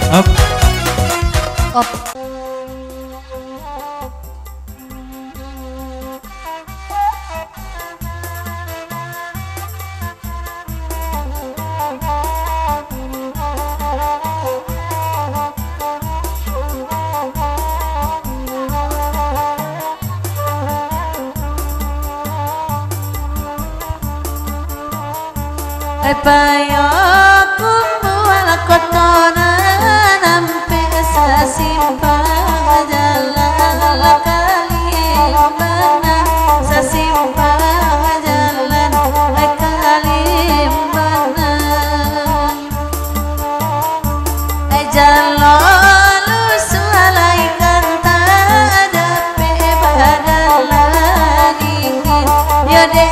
Up.
Op. Payo kumbual kotona nampe sasimpang jalan kali mana sasimpang jalan kali mana jalon lusualai kanta dape badalan ingin ya de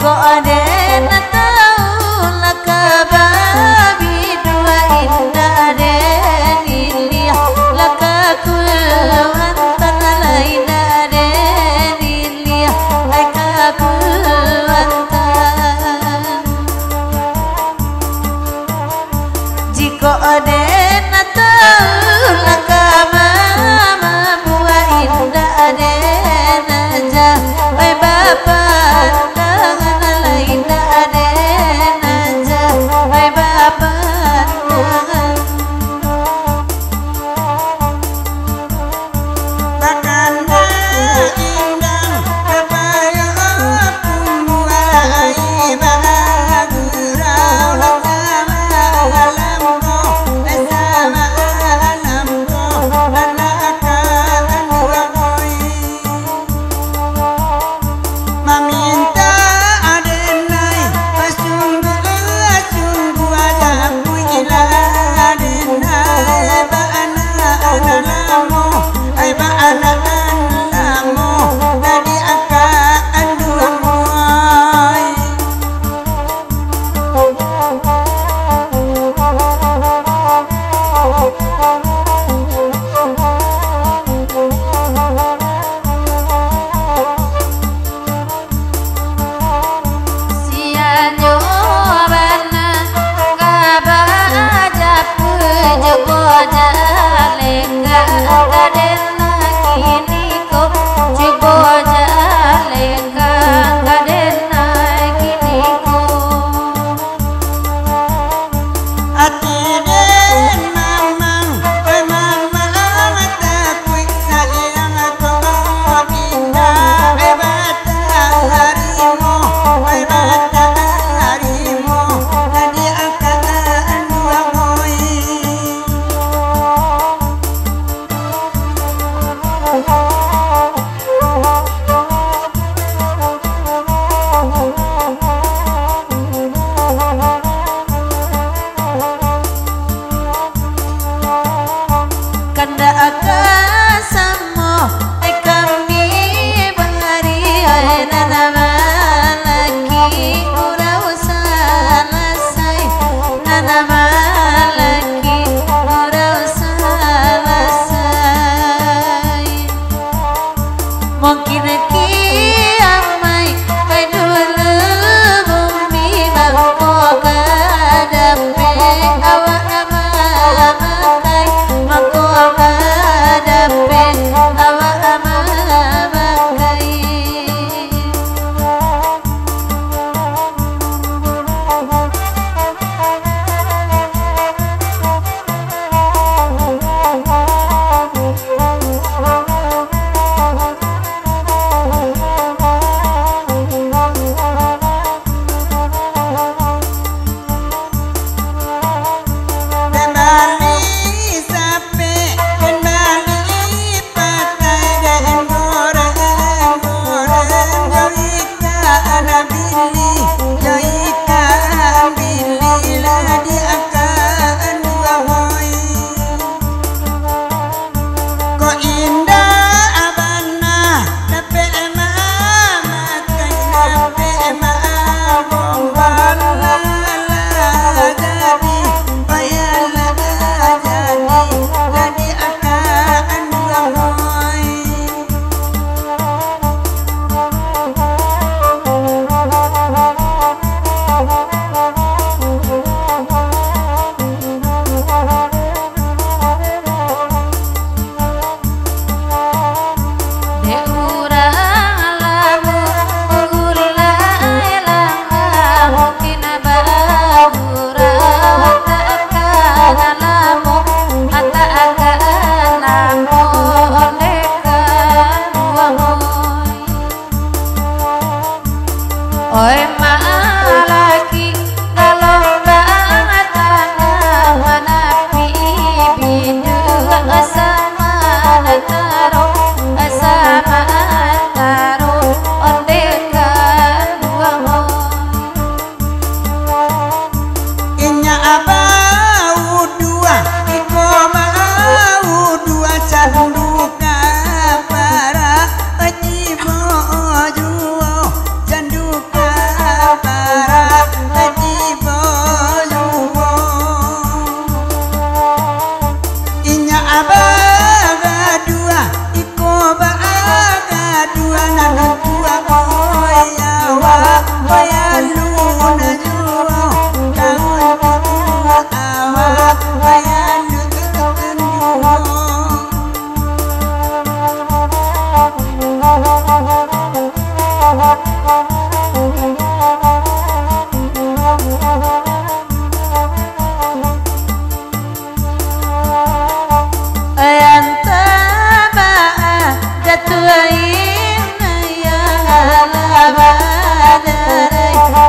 Ada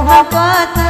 Mahkota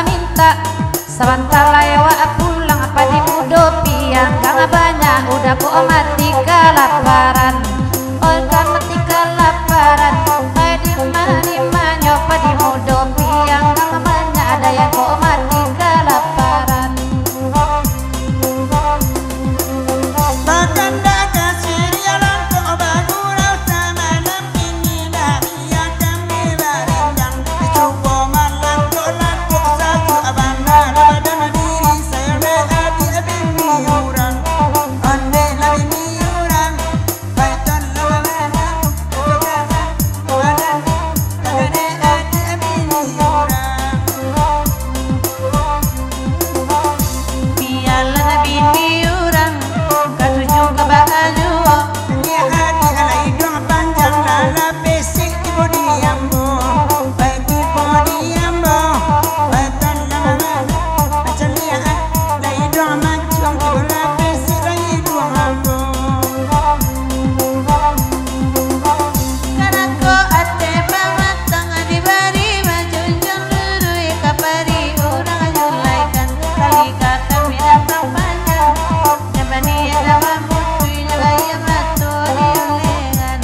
minta sebentar lewat pulang apa di mudopi yang gak banyak udah kok mati kelaparan. Oh kan mati kelaparan. Di mana nyoba di mudopi yang gak banyak ada yang kok mati kelaparan.
Bahkan dah kasih dia langkau bagurau sama malam ini dah ia kami barendang dicoba malam laku satu abang badan diri saya berhati bini orang ande lagi ni orang baitan lawana badan tagade hati bini orang
Biarlah bini orang katuju ke baju.
dia hati alai dong panjang lala besi di bodi ambo baik di bodi ambo baitan lawana macam dia alai dong macam bola besi lagi dong ambo
Karena ko ate pamatang di bari majunjung lurui kapari orang nyulaikan kali kata binatang panjang nyabani ada mutui gaya matu diulengan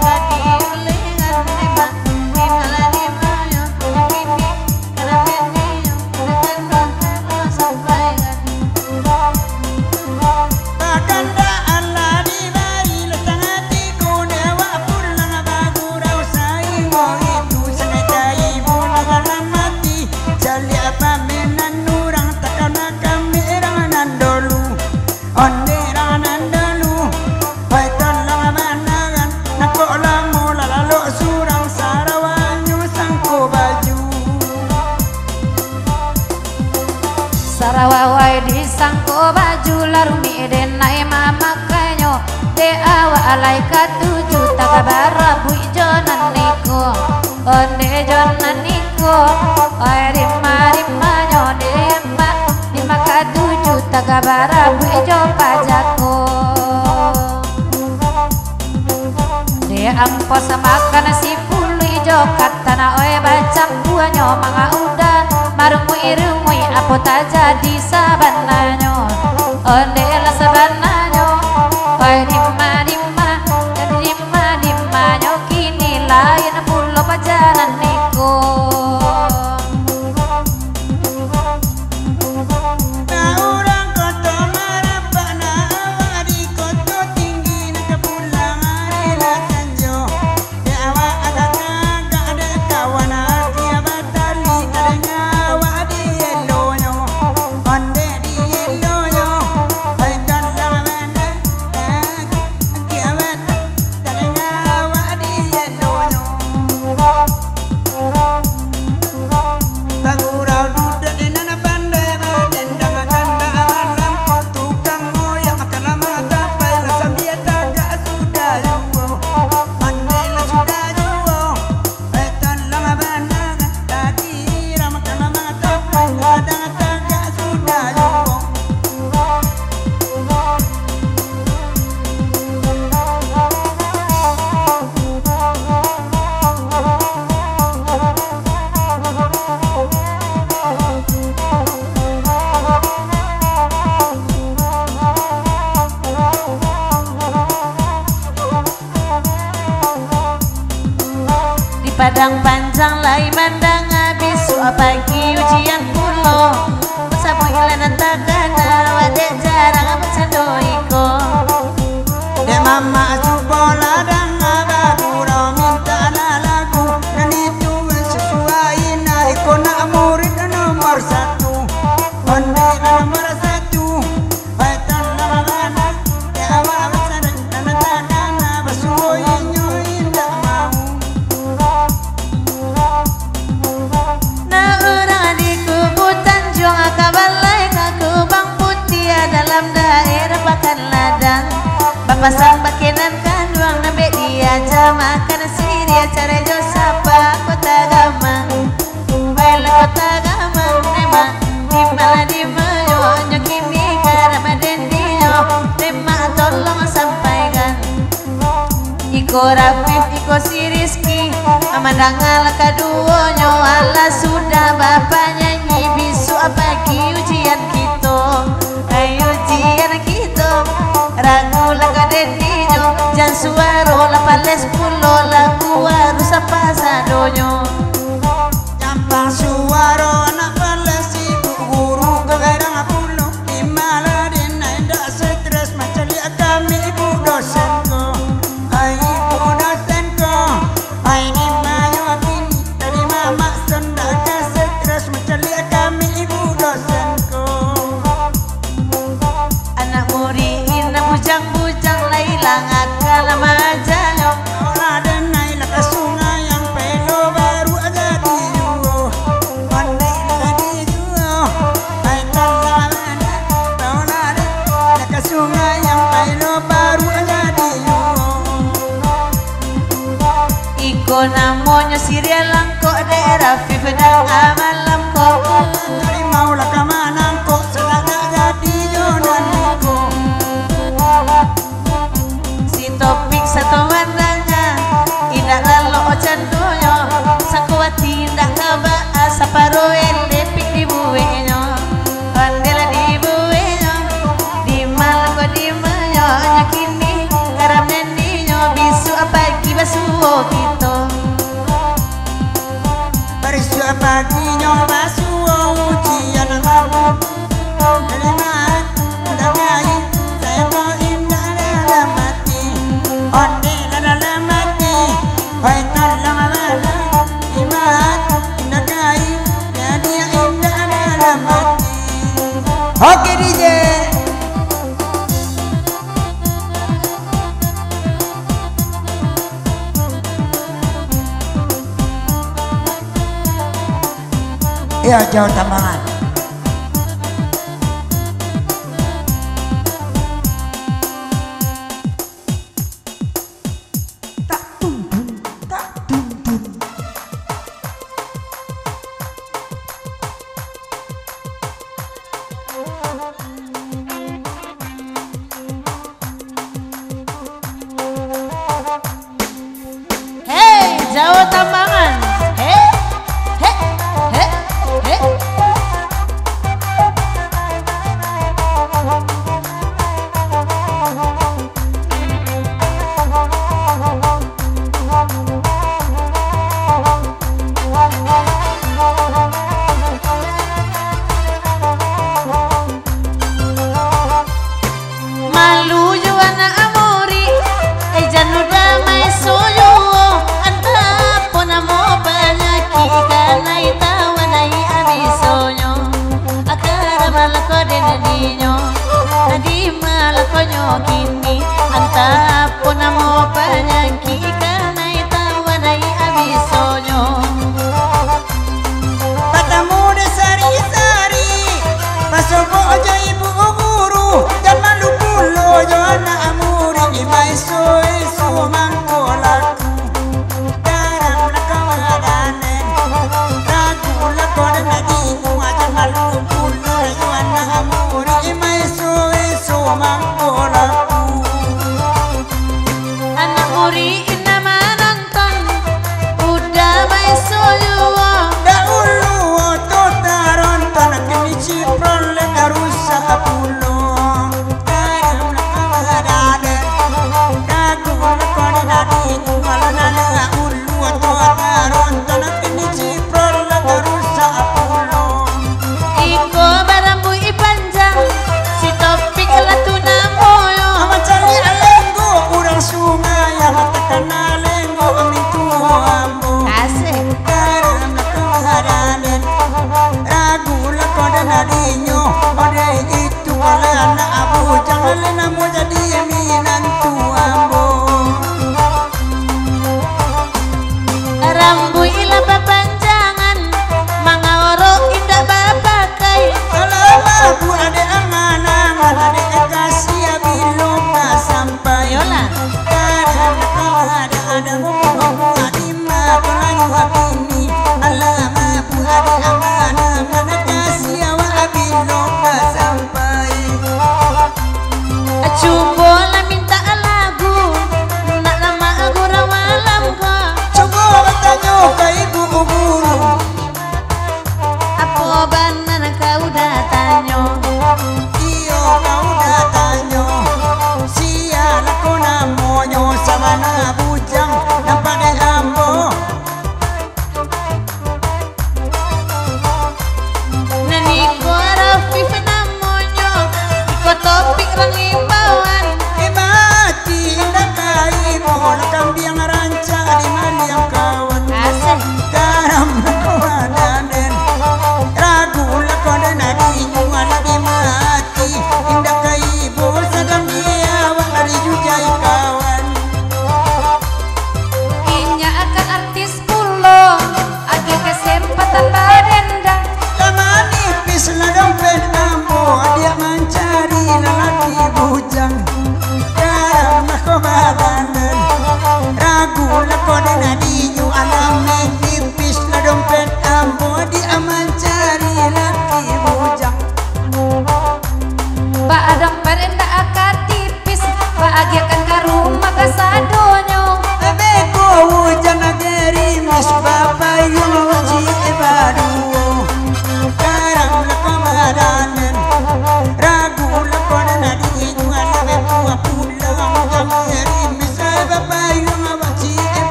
kadi ulengan nebak dimala dimayo kini karena penyo dengan lo sampaikan.
Bahkan dah Allah di bari letang hatiku dewa pulang bagurau saimo itu sengaja ibu dalam mati jali apa menan nurang takkan kami rangan dulu onde rangan dulu baitan lang manangan nako lamu lalu surang sarawanyu sangko baju
Sarawawai disangko baju larumi denai mama kanyo de awa alai katuju takabara bui jonan niko onde jonan niko oi rima nyo de ma katuju takabara bui jo pajako de ampo sama nasi pului jo katana oi bacam buanyo manga udah marungu irungui apa tak jadi sabananyo onde la sabananyo oi dimma nyo kini lain pulo pajanan niko
orang koto marapak na awadi koto tinggi na kepulang arela tanjo de awa agak ada kawan dia batali adanya awadi elonyo onde di elonyo baikan lamana kiamat adanya awadi elonyo bagurau duda dinana pandai dendang kanda alam tukang moyak karena mata pai sambil tagak sudah juo mandela sudah juo etan lama banang tadi ram karena mata pai kadang tagak sudah juo
di padang panjang lai mandang habis pagi ujian pulo sabu ilanan takana wade jarang bersandoiko
de mama cubola dan bagurau minta lagu dan itu sesuai na ikona murid nomor 1 onde nomor 1 baitan lama bana de awa masaran dan takana basuoinyo indah mau
na orang di kubu Tanjung akabalai kaku bang putih dalam daerah pakan ladang papasan bakinan kanduang nabe dia makan siria cara jo sapa kota gamang baila kota gamang nema dimala dimayo nyokini karama dendio nema tolong sampaikan iko Rafif iko si Rizky Amandangal kaduonyo ala sudah bapak nyanyi bisu pagi ujian kita. Ayo ujian kita ragu laka dedinyo jan suaro la pales pulo lagu harus apa sadonyo.
Campang suaro anak balas ibu guru kegarang pulau di Maladen tidak stres macali kami ibu dosenku. Hai ibu dosenku, hai ni mayo bini dari mama sendak stres macali kami ibu dosenku.
Anak murid na bujang-bujang lailang akal majanyo.
Ora denai laka sungai yang pelo baru aja dijuo. Pandai laka dijuo. Hai talamana. Ora laka sungai yang pelo baru aja dijuo.
Iko namanya Sirian langko daerah Fifedang amalam kok.
Dari mau laka manang kok sengaja jadi jonanku.
Si topik satu warnanya indah lalu ocandonya sakuati indah kaba asaparo elepik di buenyo pandela di buenyo di malko di manyo nyakini karam nendinya bisu apagi basuo kita.
Barisu pagi nyoba suo ujian rabu. Dari mana damai saya mau indah dalam hati. Onde dalam hati. Hai talang ala iman indah kai jadi indah dalam hati. Oke DJ. Ya jauh tambangan. Tak tuntun, tak tuntun.
Hei Jawa Tambangan, hei hei hei hei. Malu juana amori, janu damai soyo, anta pona mo banyaki kanai tawanai abisonyo, akara malako denadinyo, adi malako nyokini, anta pona mo banyaki kanai tawanai abisonyo.
Patamu de sari-sari. Pasobo aja ibu guru. Jangan lupa lo jona amuri mai so mangkolaku. Dalam lakawadanen. Ragu lakon nadiku aja maluku lo jona amuri mai so mangkolaku.
Anak muri nama nonton, udah main soyo.
Dahulu oto taron tanah kini cipron legarusa pulo. Dalam lakawadanen. Ragu lakon nadiku alanana ulu oto taron tanah kini cipron legarusa pulo.
Iko barambu ipanjang, si topik latuna moyo.
Ama cari alengo urang sungai yang tekan alengo amintu ambo.
Asik.
Dalam lakawadanen. Ragu lakon nadinya. Ode itu alana abu jangan namu jadi minantu ambo.
Rambu ila papanjangan, manga oro indah bapakai.
Alama bu ade angan-angan ade kasih belum sampai.
Yola.
Dalam lakawadanen. Adi ma pelanyu abini. Alama bu ade angan-angan kasih belum sampai.
Cumbo la minta lagu, nak nama agora malam ko.
Coba bertanya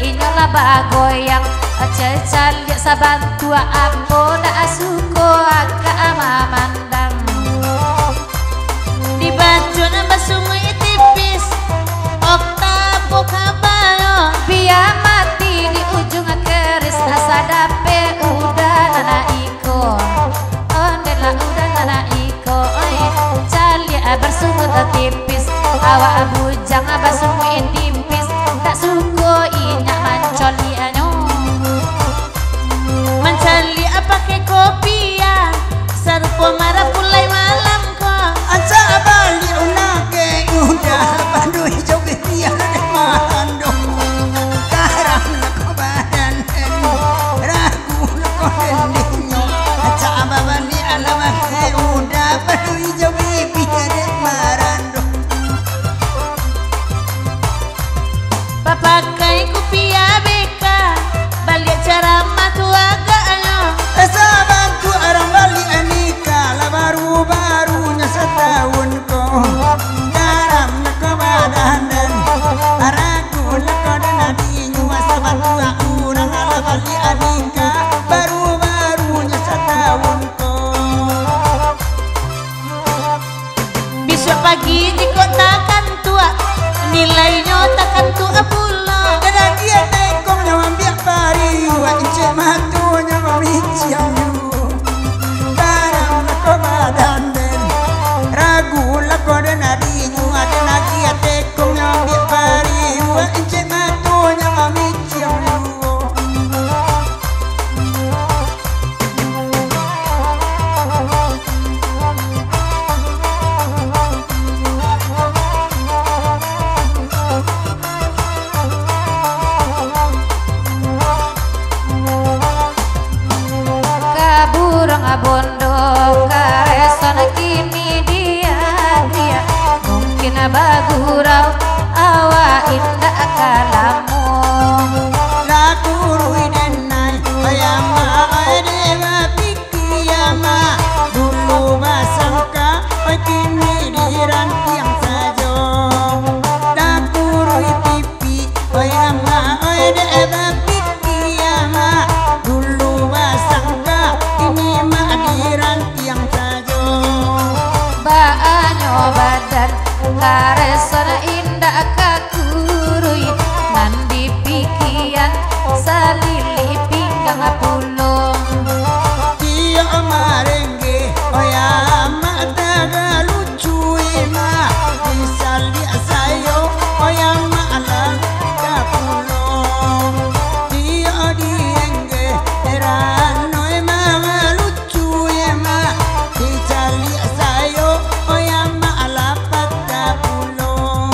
inyola bagoyang cecalik sabantua aku dak suko agak mamandang
Di baju nambah sungai tipis Oktapo kabayo
biar mati di ujung keris asa dape udah nana iko ondela udah nana iko cali bersungut tipis awak bujang bersungut tipis tak suko inyak mancoli anyo
Mencali apa ke kopi ya Sarupo marah pulai malam kok
Ansa bali unake udah pandu hijau dia mando karang lako badan ragu lako dendinyo Ansa bali alamat udah pandu hijau dia marando
Papakai kupia beka Balik cara matu agaknya
Asa bantu orang bali anika lah baru-barunya setahun kok garam lako badan ragu lako dendinyo asa bantu orang ala bali anika baru-barunya setahun kok
Besok pagi di kota kan tua Nilainya takkan tua pula
dan dia tekong nyawa biak pari wa ince matu nyawa miciam yu garam lako badan den ragu lako den adi nyua den dia tekong nyawa biak pari wa ince matu nyawa miciam yu
kaburang abondo kareson kini dia mungkin bagurau awa indah kalamu
laku ruidenai ayama adewa pikiyama dulu basangka kini dirantiang sajo laku rui pipi ayama adewa pikiyama dulu basangka ini mah dirantiang sajo
baanyo badan kareson indah kakurui nandi pikian salili pinggang pulung
dia marenge ayama daga lucu ima disali sayo ayama alang kapulong dia dienge erano ema lucu ima disali sayo ayama alapat kapulong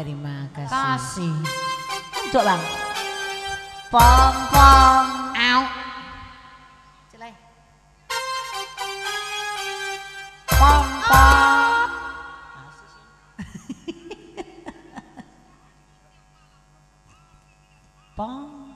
terima kasih.
Kasih.
Untuk bang. Pom pom.
Au. Celai.
Pom pom. Pom.